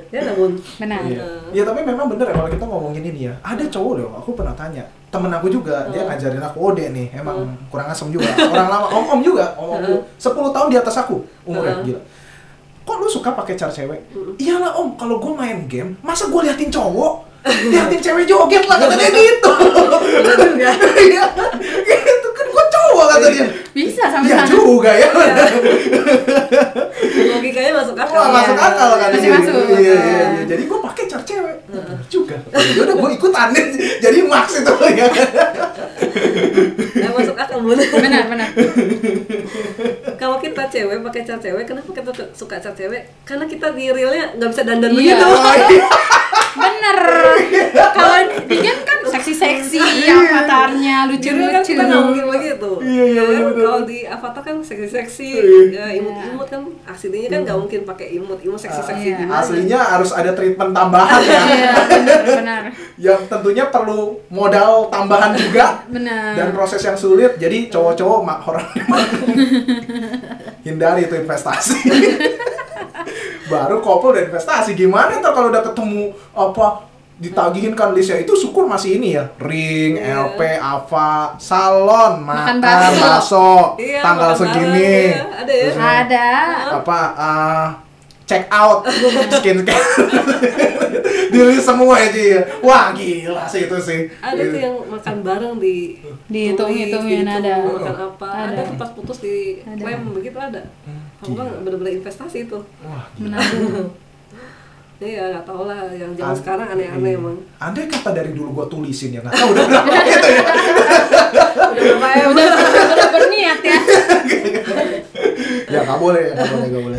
Ya namun. Benar. Iya, tapi memang bener ya kalau kita ngomongin ini ya. Ada cowok loh, aku pernah tanya. Temen aku juga, dia ngajarin aku ode nih. Emang kurang asem juga. Orang lama, om juga, om aku 10 tahun di atas aku umurnya, gila. Kok lu suka pakai cara cewek? Iyalah om, kalau gue main game, masa gue liatin cowok? Liatin cewek joget lah, kata dia gitu. Iya, gitu kan gue cowok kata dia. Bisa sama ya juga ya. Logikanya masuk akal. Wah, masuk akal kan. Masih masuk. Iya. Jadi gue pakai cara cewek. Juga. Ya udah gue ikutan. Jadi max itu ya. Masuk akal Bun. Benar. Kalau kita cewek pakai cara cewek, kenapa kita suka cara cewek? Karena kita di realnya nggak bisa dandan Iya. begitu. Bener. Kalau di game kan seksi-seksi, avatarnya lucu-lucu. Kan kita nggak mungkin begitu. Iya, kalau di avatar kan seksi-seksi, ya imut-imut kan. Aslinya kan nggak mungkin pakai imut seksi-seksi gimana. Aslinya harus ada treatment tambahan ya. Iya, benar. Yang tentunya perlu modal tambahan juga. Benar. Dan proses yang sulit. Jadi cowok-cowok orang hindari itu investasi. Baru couple dan investasi. Gimana ntar kalau udah ketemu ditagihin kan listnya itu, syukur masih ini ya, ring, LP, Ava, salon, makan bakso, tanggal segini, ada ya? Ada. Check out, skincare, dili semua ya Ci. Wah gila sih itu sih. Ada tuh yang makan bareng dihitung-hitungin ada. Makan apa? Ada tempat putus di lem begitu ada. Aku kan bener-bener investasi itu. Wah, menabung. Iya, nggak tahu lah, yang zaman sekarang aneh-aneh emang. Andai kata dari dulu gua tulisin ya, nggak tahu udah berapa gitu ya. Udah berapa ya? Udah berniat ya. Ya nggak boleh.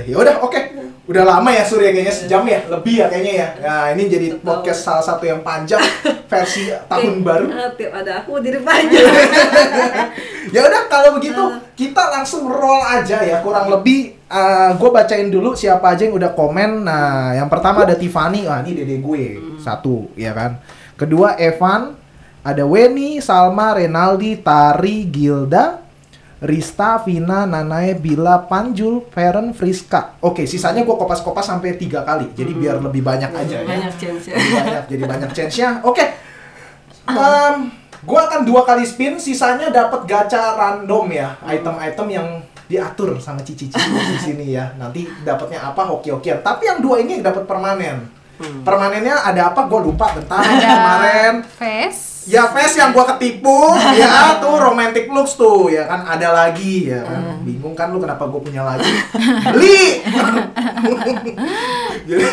Ya udah, oke. Udah lama ya Surya kayaknya sejam ya, lebih ya kayaknya ya. Nah ini jadi podcast salah satu yang panjang versi tahun baru. Tiap ada aku jadi panjang. Ya udah kalau begitu kita langsung roll aja ya, kurang lebih. Gue bacain dulu siapa aja yang udah komen. Nah yang pertama ada Tiffany, wah ini dede gue satu ya kan. Kedua Evan, ada Weni, Salma, Renaldi, Tari, Gilda, Rista, Vina, Nanae, Bila, Panjul, Feren, Friska. Oke, sisanya gue kopas-kopas sampai 3 kali. Jadi biar lebih banyak aja ya. Banyak chance-nya. Jadi banyak chance-nya. Oke. Gue akan 2 kali spin, sisanya dapat gacha random ya. Item-item yang diatur sama Cici di sini ya. Nanti dapatnya apa hoki-hokian. Tapi yang 2 ini dapat permanen. Permanennya ada apa? Gue lupa bentar. Kemarin Face. ya face yang gua ketipu ya tuh romantic looks tuh ya kan ada lagi ya kan bingung kan lu kenapa gua punya lagi beli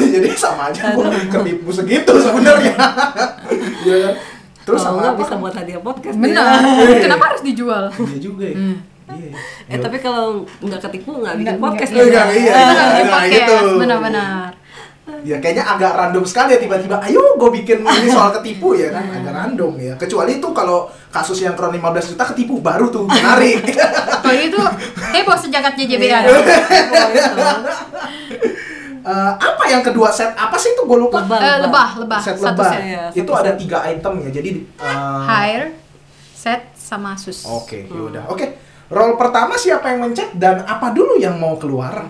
jadi sama aja gua ketipu segitu sebenarnya ya kan terus sama apa bisa buat hadiah podcast Benar. Kenapa harus dijual? iya juga ya iya. tapi kalau nggak ketipu nggak bikin podcast Iya, ya. iya. Kita nggak bikin Nah, podcast. gitu. Benar-benar. Ya kayaknya agak random sekali ya tiba-tiba ayo gue bikin ini soal ketipu ya kan agak random ya kecuali itu kalau kasus yang kron 15 juta ketipu baru tuh menarik. Kalau itu heboh sejagat JJBR. Apa yang kedua set apa sih itu gue lupa Lebah. set Satu lebah set. ya, itu satu ada set. 3 item ya jadi Hair, set, sama sus. oke yaudah oke roll pertama siapa yang mencet dan apa dulu yang mau keluar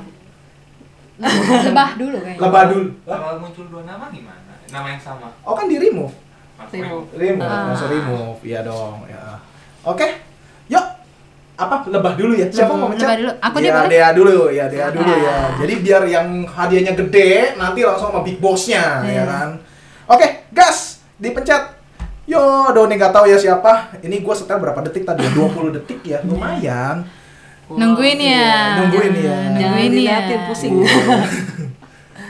Lebah dulu kayaknya. lebah dulu Kalau muncul 2 nama gimana? Nama yang sama. oh kan di remove Remove. langsung remove ya dong ya oke yuk apa lebah dulu ya siapa mau mencet Lebah dulu. Aku ya, deh boleh. Dea dulu ya jadi biar yang hadiahnya gede nanti langsung sama big bossnya ya kan oke gas dipencet yo nih nggak tahu ya siapa ini gue setel berapa detik tadi 20 detik ya lumayan Nungguin ya. Nungguin ya. Nungguin ya. Diliatin pusing.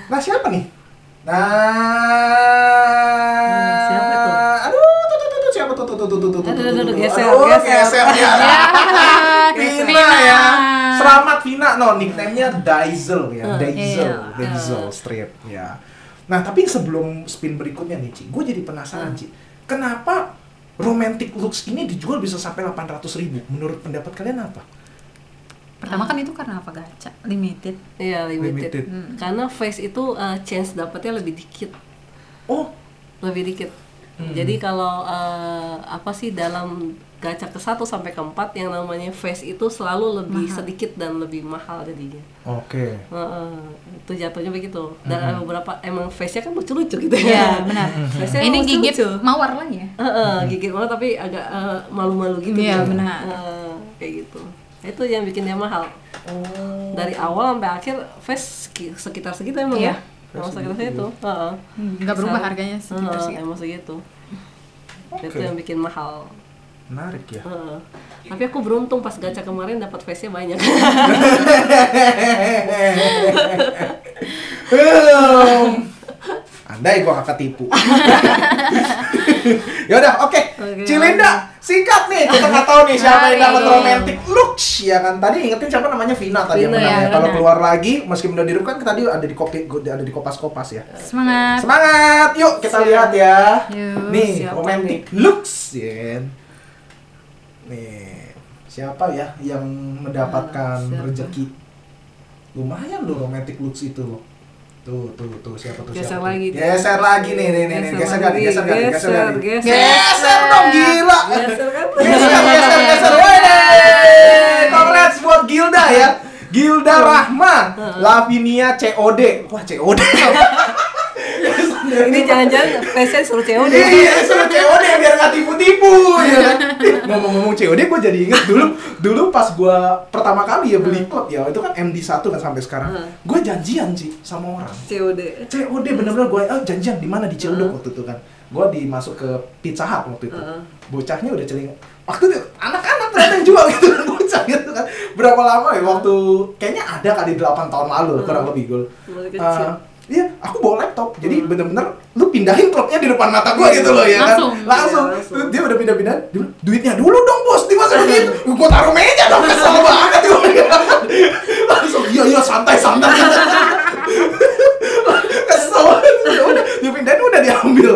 Nah siapa nih? Nah siapa tuh? Aduh, tuh siapa tuh? Aduh, geser ya. Vina Vina. ya. Selamat Vina, no nickname-nya Daizel ya, Iya. Daizel Street ya. Nah tapi sebelum spin berikutnya nih Ci, gue jadi penasaran Ci, kenapa romantic looks ini dijual bisa sampai 800.000? Menurut pendapat kalian apa? Pertama kan itu karena apa gacha? Limited. Iya limited. Limited. Karena face itu chance dapatnya lebih dikit. Oh, Lebih dikit. Jadi kalau apa sih dalam gacha ke-1 sampai ke-4 yang namanya face itu selalu lebih sedikit dan lebih mahal jadinya. oke. Itu jatuhnya begitu. Dan ada beberapa emang face-nya kan lucu-lucu gitu Iya, ya. benar. Face-nya Ini emang gigit lucu-lucu. mawar lagi ya. Gigit malah tapi agak malu-malu gitu. Iya, gitu. benar. Kayak gitu. Itu yang bikin dia mahal. Dari awal sampai akhir face sekitar segitu emang Iya. ya. Emang sekitar segitu. Nggak berubah harganya sekitar sih. Emang segitu. Oke. Itu yang bikin mahal. Menarik ya. Tapi aku beruntung pas gacha kemarin dapat face-nya banyak. Andai gua gak ketipu. Yaudah, oke. Cilinda, singkat nih. Kita nggak tahu nih siapa yang dapat romantic looks ya kan. Tadi ingetin siapa namanya Vina tadi yang Vina, menang ya. ya, Kalau benar. keluar lagi, meskipun udah diruk kan tadi ada di kopas-kopas ya. Semangat. Semangat, yuk kita lihat ya. Yuk, Nih, siapa romantic looks ya kan. Nih, siapa ya yang mendapatkan Siapa? rezeki? Lumayan loh romantic looks itu loh. Tuh, siapa tuh? Geser siapa lagi. tuh? Geser lagi nih, geser lagi. gak? Geser. Geser dong, gila. Geser kan? Geser. Wede. Congrats buat Gilda ya. Gilda Rahma, Lavinia COD. Wah, COD. Ini jangan-jangan face-nya suruh COD. Iya, suruh COD biar gak tipu-tipu ya kan. Ngomong-ngomong COD, gue jadi inget dulu pas gue pertama kali ya beli klub ya, itu kan MD1 kan sampai sekarang. Gue janjian sih sama orang. COD. COD bener-bener gue janjian di mana di Ciledug waktu itu kan. Gue dimasuk ke Pizza Hut waktu itu. Bocahnya udah celing. Waktu itu anak-anak ternyata yang jual gitu kan bocah gitu kan. Berapa lama ya waktu kayaknya ada kali 8 tahun lalu kurang lebih gue. Masih kecil. Iya, aku bawa laptop. Jadi bener-bener lu pindahin klubnya di depan mata gue gitu loh ya kan. Langsung. Iya, langsung. Dia udah pindah-pindah. Duitnya dulu dong bos, dimasukin gitu. Gue taruh meja dong, kesel banget gue. langsung iya santai. Kesel. Udah dipindahin udah diambil.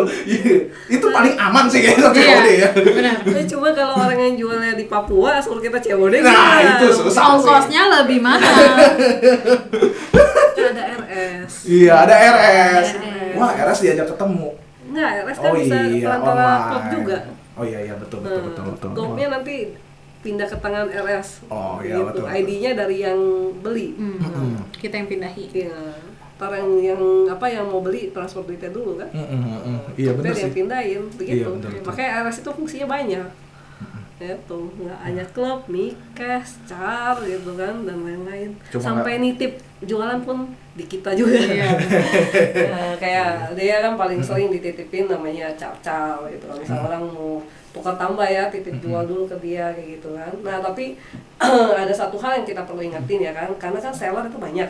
Itu paling aman sih kayaknya COD ya. Benar. Tapi cuma kalau orang yang jualnya di Papua suruh kita COD Nah, itu susah. Ongkosnya lebih mahal. Ada RS. Iya, ada RS. RS. Wah, RS diajak ketemu. Enggak, RS kan bisa perantara klub juga. Oh iya betul. Klubnya nanti pindah ke tangan RS. Oh iya, betul. ID-nya dari yang beli. Kita yang pindahi. Iya. Ntar yang mau beli transfer duitnya dulu kan. Iya benar Yang sih. pindahin begitu. Iya, betul. Makanya RS itu fungsinya banyak. Itu nggak hanya klub, cash, car gitu kan dan lain-lain. Sampai nitip jualan pun di kita juga. Kayak dia kan paling sering dititipin namanya car gitu. Misalnya orang mau tukar tambah ya, titip jual dulu ke dia kayak gitu kan. Nah tapi ada satu hal yang kita perlu ingetin ya kan, karena kan seller itu banyak,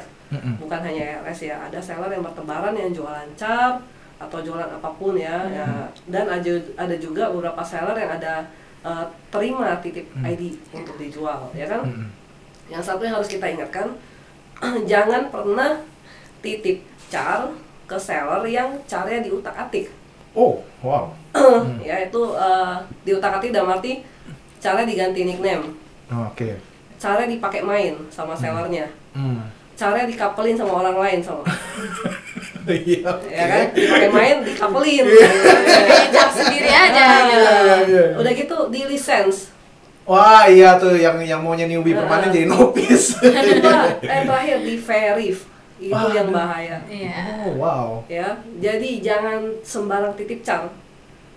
bukan hanya RS ya. Ada seller yang bertebaran yang jualan car atau jualan apapun ya. Dan ada juga beberapa seller yang ada terima titip ID untuk dijual, ya kan? Yang satu yang harus kita ingatkan, jangan pernah titip car ke seller yang caranya diutak-atik. Oh, wow. Ya itu diutak-atik dalam arti caranya diganti nickname, Oke. caranya dipakai main sama sellernya, caranya dikapelin sama orang lain Iya. ya kan? Dipakai main, dikapelin. Cap sendiri aja. Udah gitu di license. Wah, iya tuh yang maunya newbie permanen jadi novice. Terakhir di verif. Itu yang bahaya. Iya. Oh, wow. Ya, jadi jangan sembarang titip car.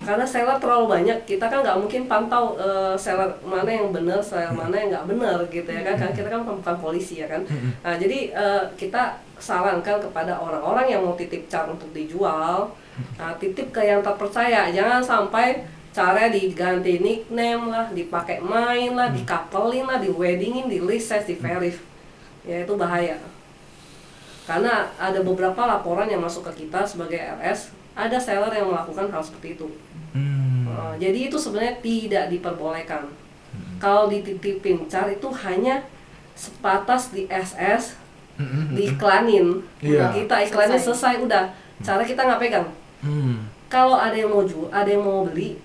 Karena seller terlalu banyak, kita kan nggak mungkin pantau seller mana yang benar, seller mana yang nggak benar gitu ya kan. Karena kita kan bukan polisi ya kan. Nah, jadi kita sarankan kepada orang-orang yang mau titip car untuk dijual, titip ke yang terpercaya. Jangan sampai caranya diganti nickname lah, dipakai main lah, dikapelin lah, di weddingin, di license, di verif. Ya itu bahaya. Karena ada beberapa laporan yang masuk ke kita sebagai RS, ada seller yang melakukan hal seperti itu. Jadi itu sebenarnya tidak diperbolehkan. Kalau dititipin car itu hanya sebatas di SS, diiklanin. Kita iklanin selesai udah. Cara kita nggak pegang. Kalau ada yang mau jual, ada yang mau beli,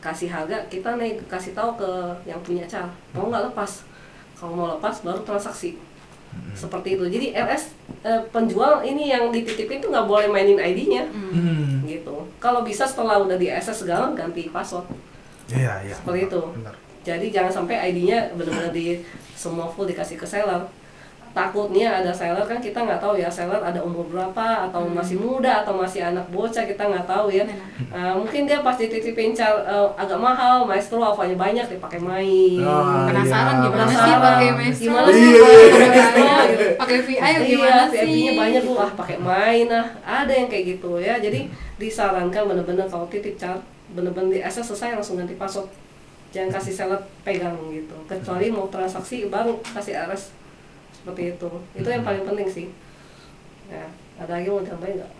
kasih harga, kita kasih tahu ke yang punya car. Mau nggak lepas? Kalau mau lepas baru transaksi. Seperti itu. Jadi RS penjual ini yang dititipin tuh nggak boleh mainin ID-nya, gitu. Kalau bisa setelah udah di SS segala ganti password. Iya. Seperti itu. Benar. Jadi jangan sampai ID-nya benar-benar di semua full dikasih ke seller. Takutnya ada seller kan kita nggak tahu ya seller ada umur berapa atau masih muda atau masih anak bocah, kita nggak tahu ya. Mungkin dia pas dititipin car agak mahal, Maestro Alfanya banyak dipakai main. Penasaran gimana Penasaran. sih pakai Maestro? Gimana sih Pakai VI gimana sih? VIP-nya banyak lu pakai main ada yang kayak gitu ya. Jadi disarankan bener-bener kalau titip car bener-bener di SS selesai langsung ganti password. Jangan kasih seller pegang gitu. Kecuali mau transaksi baru kasih RS. Seperti itu yang paling penting sih ya. Ada lagi mau ditambahin nggak?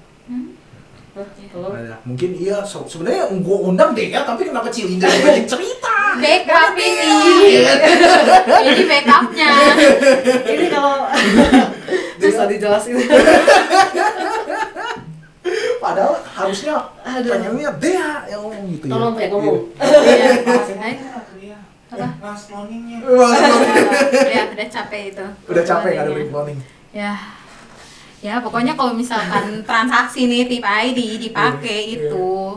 Tolong. Mungkin iya, sebenarnya gue undang deh ya, tapi kenapa Cilinda banyak cerita? Backup ini. Ini backupnya. Ini kalau bisa dijelasin. Padahal harusnya pengennya Dea yang ngomong gitu ya. Tolong kayak ngomong. Iya, makasih. Apa? Mas cloningnya. Ya, udah capek itu. Udah capek nggak ada break cloning. Ya pokoknya kalau misalkan transaksi nih tip ID dipakai itu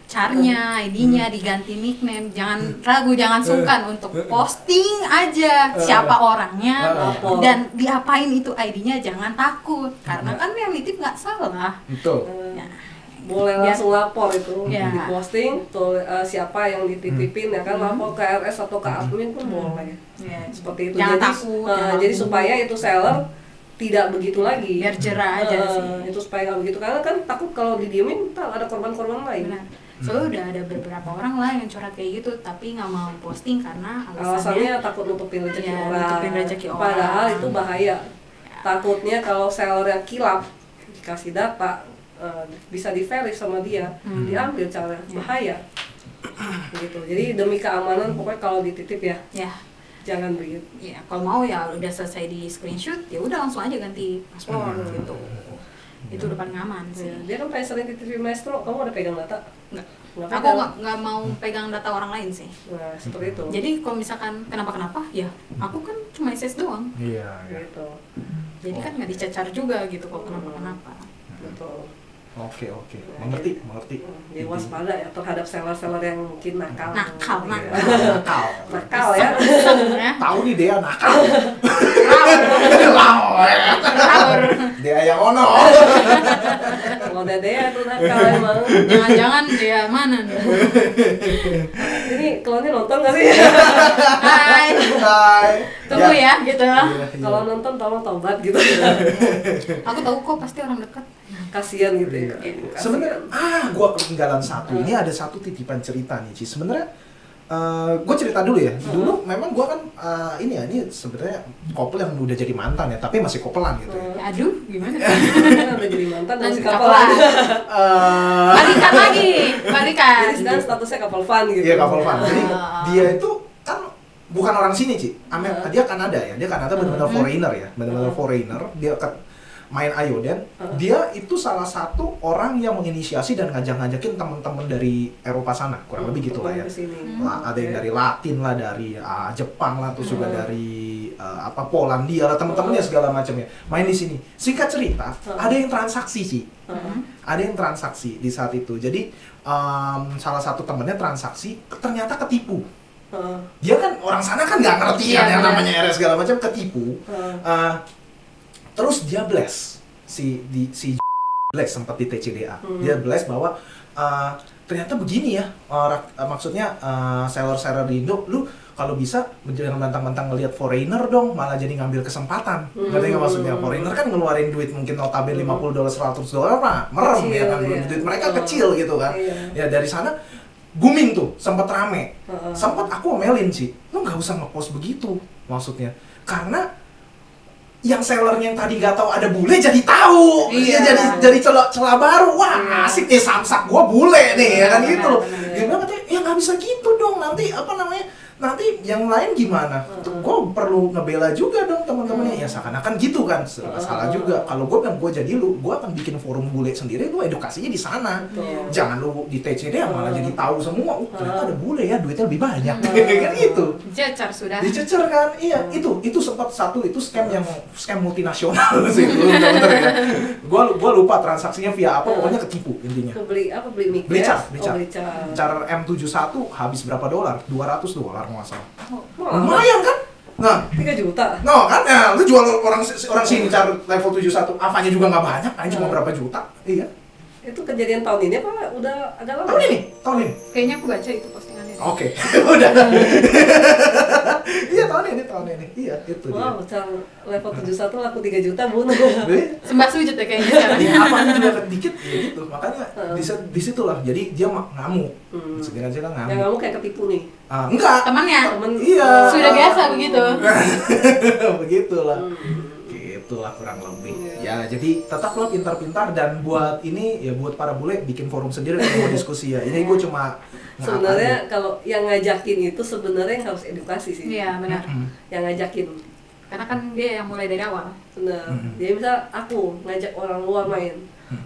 carnya, ID-nya diganti nickname, jangan ragu, jangan sungkan untuk posting aja siapa orangnya dan diapain itu ID-nya, jangan takut karena kan yang nitip nggak salah. Betul. Boleh langsung lapor itu Ya. di posting tuh siapa yang dititipin ya kan, lapor ke RS atau ke admin pun boleh. Ya. Seperti itu. Jangan Jadi takut, jangan jadi takut. supaya itu seller tidak begitu lagi. Biar jerah aja sih. Itu supaya nggak begitu, karena kan takut kalau didiemin ntar ada korban-korban lain. Benar. Soalnya udah ada beberapa orang lah yang curhat kayak gitu tapi nggak mau posting karena Alasannya takut nutupin rezeki Iya, orang. nutupin rezeki orang. Padahal itu bahaya. Takutnya kalau seller yang kilap dikasih data bisa di-verify sama dia, diambil cara bahaya. Gitu. Jadi demi keamanan pokoknya kalau dititip ya. Ya. jangan begitu. Ya kalau mau ya udah selesai di screenshot ya udah langsung aja ganti password gitu. Itu udah paling aman sih. Dia kan paling sering di TV Maestro, kamu ada pegang data? Nggak. Nggak Aku pegang. nggak mau pegang data orang lain sih. Nah, seperti itu. Jadi kalau misalkan kenapa-kenapa ya aku kan cuma SS doang. Iya. Gitu. Jadi kan nggak dicecar juga gitu kalau kenapa-kenapa. Betul. Oke, mengerti. Jadi waspada ya terhadap seller-seller yang mungkin nakal. Nakal. Nakal Ya. Ya. tahu nih Dea nakal. Ngawur. Dea yang ono. Kalau Dede tuh nakal emang. Jangan-jangan dia mana nih? Ini klonnya nonton nggak sih? Hai. Hai. Tunggu ya gitu. Kalau nonton tolong tobat gitu. Aku tahu kok pasti orang dekat. Kasian gitu ya. Sebenarnya gua ketinggalan satu. Ini ada satu titipan cerita nih, Ci. Sebenarnya gue cerita dulu ya. Dulu memang gue kan ini sebenarnya couple yang udah jadi mantan ya, tapi masih couple-an gitu ya. Aduh, gimana? Udah jadi mantan dan Masih couple couple-an. Eh, Balikan lagi, balikan. Jadi sekarang statusnya couple fun gitu. Iya, couple fun. Jadi dia itu kan bukan orang sini, Ci. Dia Kanada ya. Dia Kanada benar-benar foreigner ya. Benar-benar foreigner. Dia main Ayoden, dia itu salah satu orang yang menginisiasi dan ngajak-ngajakin teman-teman dari Eropa sana, kurang lebih gitu lah ya. Ada yang dari Latin lah, dari Jepang lah, terus juga dari Polandia lah, teman-temannya segala macamnya main di sini. Singkat cerita, ada yang transaksi sih, ada yang transaksi di saat itu. Jadi salah satu temennya transaksi, ternyata ketipu. Dia kan orang sana kan nggak ngerti kan yang namanya RS segala macam, ketipu. Terus dia blast si blast sempat di TCDA. Dia blast bahwa ternyata begini ya, maksudnya seller-seller di Indo, lu kalau bisa jangan mentang-mentang ngelihat foreigner dong, malah jadi ngambil kesempatan. Ngerti nggak maksudnya? Foreigner kan ngeluarin duit mungkin notabene $50, $100 mah merem ya kan, duit mereka kecil gitu kan. Ya dari sana booming tuh, sempat rame. Sempat aku omelin sih, lu nggak usah ngepost begitu maksudnya, karena yang sellernya yang tadi nggak tahu ada bule jadi tahu, jadi celah baru, wah asik nih samsak gua bule nih ya kan gitu loh. Dia bilang katanya ya nggak bisa gitu dong, nanti nanti yang lain gimana? Gue perlu ngebela juga dong teman-temannya. Ya seakan-akan gitu kan, salah juga. Kalau gue bilang gue jadi lu, gue akan bikin forum bule sendiri, lu edukasinya di sana. Jangan lu di TCD malah jadi tahu semua. Ternyata ada bule ya, duitnya lebih banyak. Kan gitu. Dicecar sudah. Dicecar kan? Iya, itu sempat satu itu scam multinasional sih, bener-bener ya. Gue lupa transaksinya via apa, pokoknya ketipu intinya. Beli mic? Beli car. Car M71 habis berapa dolar? $200 nggak salah. Lumayan kan? Nah, 3 juta. No kan? Ya, lu jual orang sini car level 71, avanya juga nggak banyak, paling cuma berapa juta. Iya. Itu kejadian tahun ini apa udah agak lama? Tahun ini. Kayaknya aku baca itu postingannya. Oke. Udah. Iya, tahun ini. Iya, itu dia. Wow, car level 71 laku 3 juta, Bun. Sembah sujud ya kayaknya sekarang. Ya, apanya juga dikit ya gitu. Makanya di situlah. Jadi dia ngamuk. Dengan cerita ngamuk. Yang ngamuk kayak ketipu nih. Enggak. Temannya. Iya. Sudah biasa begitu. Begitulah. Itulah kurang lebih. Ya, jadi tetaplah pintar-pintar, dan buat ini ya buat para bule bikin forum sendiri kalau mau diskusi ya. Ini gue cuma sebenarnya kalau yang ngajakin itu sebenarnya yang harus edukasi sih. Iya, benar. Yang ngajakin. Karena kan dia yang mulai dari awal. Benar. Jadi misal aku ngajak orang luar main.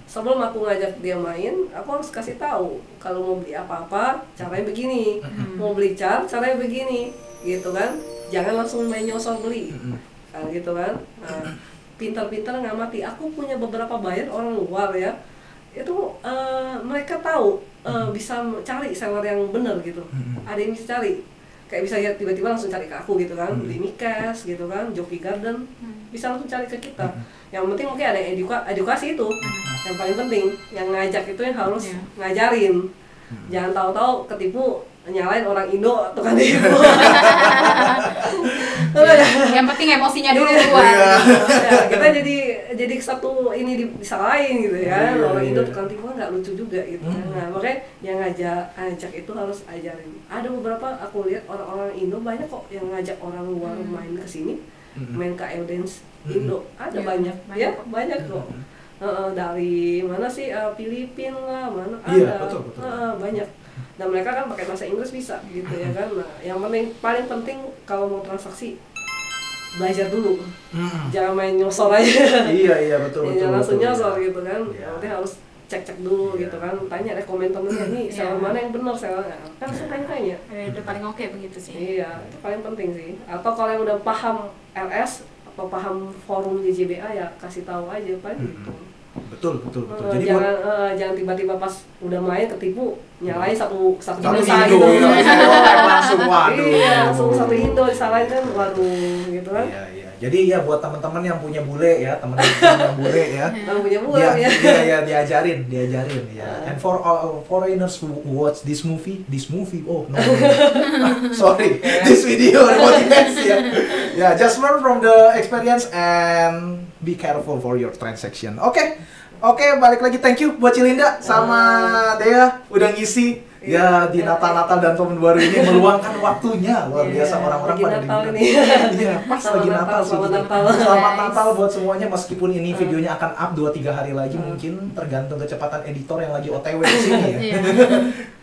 Sebelum aku ngajak dia main, aku harus kasih tahu kalau mau beli apa-apa caranya begini. Mau beli car caranya begini. Gitu kan. Jangan langsung main nyosor beli. Kan gitu kan. Nah, pintar-pintar ngamati. Aku punya beberapa buyer orang luar ya, itu mereka tahu bisa cari seller yang bener gitu. Ada yang bisa cari, kayak bisa ya tiba-tiba langsung cari ke aku gitu kan, beli Mikas gitu kan, Jockey Garden, bisa langsung cari ke kita. Yang penting mungkin ada edukasi itu, yang paling penting. Yang ngajak itu yang harus ngajarin, jangan tahu-tahu ketipu nyalain orang Indo atau kan itu. Yang penting emosinya dulu ya, kita jadi satu ini disalahin gitu ya. Orang Indo tukang tipu nggak lucu juga gitu. Nah, makanya yang ngajak itu harus ajarin. Ada beberapa aku lihat orang-orang Indo banyak kok yang ngajak orang luar main ke sini, main ke Dance Indo. Ada banyak ya, banyak kok. Dari mana sih, Filipina lah, mana ada. Betul. Banyak. dan mereka kan pakai bahasa Inggris bisa gitu ya kan. Nah, yang paling penting kalau mau transaksi belajar dulu, jangan main nyosor aja. Iya betul. Jangan langsung betul. nyosor gitu kan. Iya. Nanti harus cek dulu gitu kan, tanya rekomend temennya nih seller mana yang benar sellernya, kan tanya. Udah paling oke begitu sih. Iya, itu paling penting sih. Atau kalau yang udah paham RS atau paham forum di JBA ya kasih tahu aja paling gitu. Betul. Jadi jangan tiba-tiba pas udah main ketipu nyalain satu satu desa Indo gitu. langsung waduh. Iya, langsung satu Indo disalahin kan, waduh gitu kan. Iya. Jadi ya buat teman-teman yang punya bule ya, teman-teman yang bule ya. Kalau punya bulan ya. Iya, diajarin ya. And for all foreigners who watch this movie, oh no. Sorry, this video motivasi ya. Yeah, just learn from the experience and be careful for your transaction. Oke, balik lagi. Thank you buat Cilinda sama Dea udah ngisi ya di Natal dan tahun baru ini meluangkan waktunya. Luar biasa orang-orang lagi pada Natal liburan. ini. Iya, pas Selamat lagi Natal, Natal sih. selamat Natal. Selamat Natal buat semuanya, meskipun ini videonya akan up 2-3 hari lagi mungkin tergantung kecepatan editor yang lagi OTW di sini ya.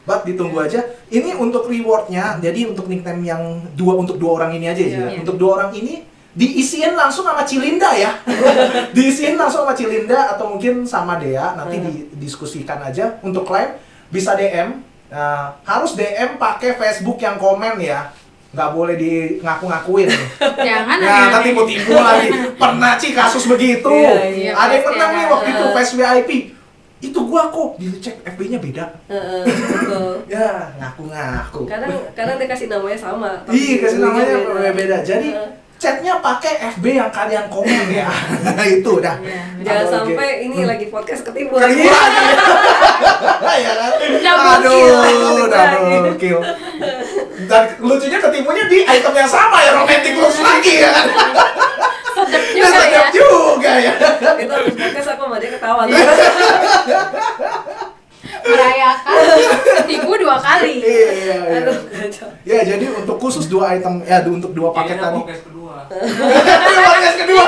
But ditunggu aja. Ini untuk rewardnya, jadi untuk nickname yang untuk dua orang ini aja ya. Untuk dua orang ini diisiin langsung sama Cilinda ya. Diisiin langsung sama Cilinda atau mungkin sama Dea, nanti didiskusikan aja. Untuk klaim bisa DM. Nah, harus DM pakai Facebook yang komen ya. Nggak boleh di ngaku-ngakuin. Jangan Ya, nanti mau tipu lagi. Pernah sih kasus begitu. Iya, Ada yang pasti menang nih ada. waktu itu Fast VIP. Itu gua kok, dicek FB-nya beda. Betul. Ya, ngaku-ngaku. Kadang dia kasih namanya sama. tapi Iya, kasih namanya beda. beda. Jadi chatnya pakai FB yang kalian komen ya. Itu dah. Jangan Atau sampai ini lagi podcast ketipu Ketipu lagi. lagi. Ya kan? Double Double kill. Dan lucunya ketipunya di item yang sama ya, romantic looks lagi ya kan. Sedep Ya, juga ya. sedap juga ya. Itu habis podcast aku sama dia ketawa. Merayakan ketipu 2 kali. Iya. Aduh, kacau. Ya, jadi untuk khusus 2 item ya, untuk 2 paket tadi. Podcast kedua. Podcast kedua.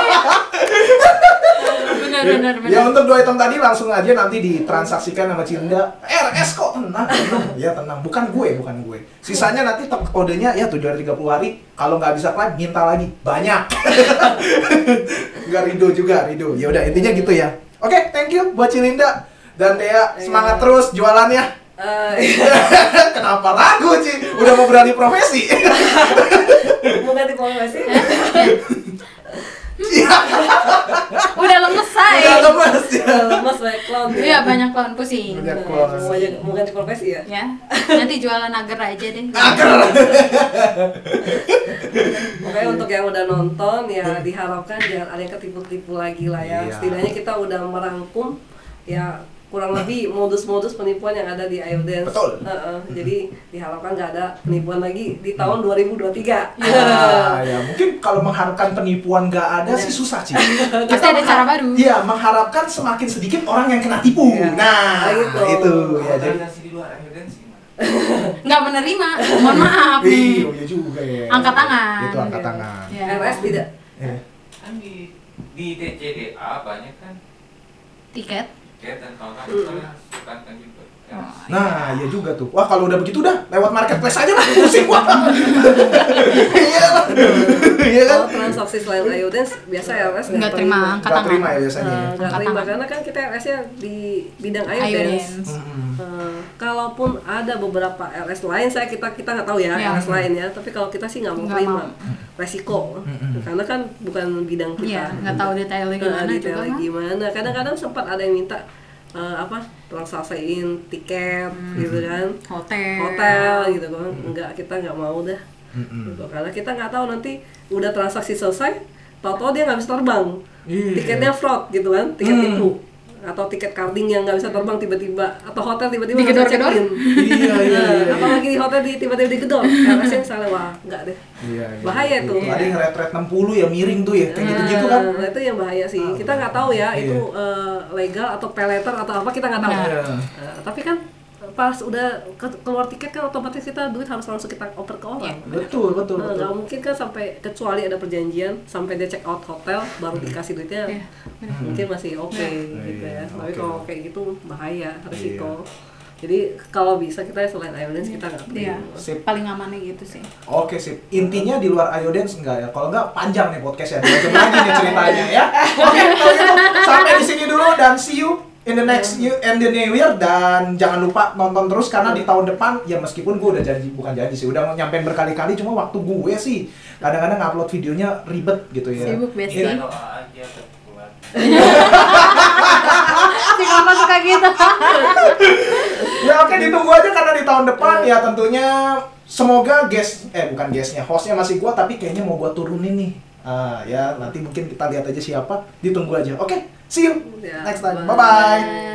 Benar. Ya, untuk 2 item tadi langsung aja nanti ditransaksikan sama Cinda. RS kok tenang. Ya tenang, bukan gue. Sisanya nanti kodenya ya 7 hari 30 hari. Kalau nggak bisa klaim, minta lagi. Banyak. Nggak Rido juga, Rido. Ya udah, intinya gitu ya. Oke, thank you buat Cilinda dan Dea. Semangat terus jualannya. Kenapa ragu, Ci? Udah mau beralih profesi. Mau ganti profesi? Udah lemes say. Udah lemes ya. Lemas banyak clown. Iya, banyak clown pusing. Banyak clown. Mau ganti profesi ya? Ya. Nanti jualan agar aja deh. Pokoknya untuk yang udah nonton ya diharapkan jangan ada yang ketipu-tipu lagi lah ya. Iya. Setidaknya kita udah merangkum ya kurang lebih modus-modus penipuan yang ada di iOdance. Betul. Jadi diharapkan nggak ada penipuan lagi di tahun 2023. Ya, mungkin kalau mengharapkan penipuan nggak ada sih susah, Ci. Pasti ada cara baru. Iya, mengharapkan semakin sedikit orang yang kena tipu. Iya. Nah, Gitu. itu ya. Jadi Transaksi di luar evidence gimana? Nggak menerima. Mohon maaf nih. iya juga ya. Angkat tangan. Itu angkat tangan. Ya. RS tidak. Ya. Kan di TCDA banyak kan Tiket. dan kawan-kawan kita tekankan juga. Ya. Nah, iya juga tuh. Wah, kalau udah begitu dah, lewat marketplace aja lah, pusing gua. Iya lah. Iya kan? Kalau transaksi selain iOdance biasa RS Nggak terima angkat Nggak tangan. terima ya biasanya. Nggak Angkat terima tangan. karena kan kita RS-nya di bidang iOdance. iOdance. Kalaupun ada beberapa RS lain, kita nggak tahu ya, Ya. RS lain ya. Tapi kalau kita sih nggak mau Nggak terima mau. resiko, karena kan bukan bidang Iya, kita. nggak tahu detailnya gimana juga Detailnya kan. gimana. Kadang-kadang sempat ada yang minta transaksiin tiket gitu kan, hotel gitu kan. Enggak, kita nggak mau dah. Gitu. Karena kita nggak tahu nanti udah transaksi selesai, tahu-tahu dia nggak bisa terbang. Iya. Tiketnya fraud gitu kan, tiket tipu. Atau tiket carding yang nggak bisa terbang tiba-tiba, atau hotel tiba-tiba nggak bisa Digedor-gedor? check-in. Iya. Apalagi di hotel tiba-tiba digedor. RS-nya misalnya, wah nggak deh. Iya. Bahaya tuh. Ada yang ret-ret 60 ya miring tuh ya, kayak gitu-gitu kan. Nah, itu yang bahaya sih. Kita nggak tahu ya itu legal atau pay letter atau apa, kita nggak tahu. Iya. Tapi kan pas udah keluar tiket kan otomatis kita duit harus langsung kita oper ke orang. Betul. Nggak mungkin kan sampai, kecuali ada perjanjian sampai dia check out hotel baru dikasih duitnya. Mungkin masih oke gitu ya. Tapi Oke. kalau kayak gitu bahaya, risiko. Jadi kalau bisa kita selain iodance kita nggak perlu. Iya, Sip. paling amannya gitu sih. Oke sip. Intinya di luar iodance enggak ya? Kalau enggak panjang nih podcast ya. 2 jam lagi nih ceritanya ya. Oke, kalau gitu sampai di sini dulu dan see you in the next new year, dan jangan lupa nonton terus karena di tahun depan ya meskipun gue udah bukan janji sih, udah nyampein berkali-kali, cuma waktu gue sih kadang-kadang ngupload videonya ribet gitu ya. Sibuk Besti. Kita doa aja terkuat. Si Mama suka gitu. Ya oke, ditunggu aja karena di tahun depan ya tentunya semoga hostnya masih gua, tapi kayaknya mau gua turunin nih. Ya nanti mungkin kita lihat aja siapa, ditunggu aja. Oke, see you Ya, next time. bye. Bye bye.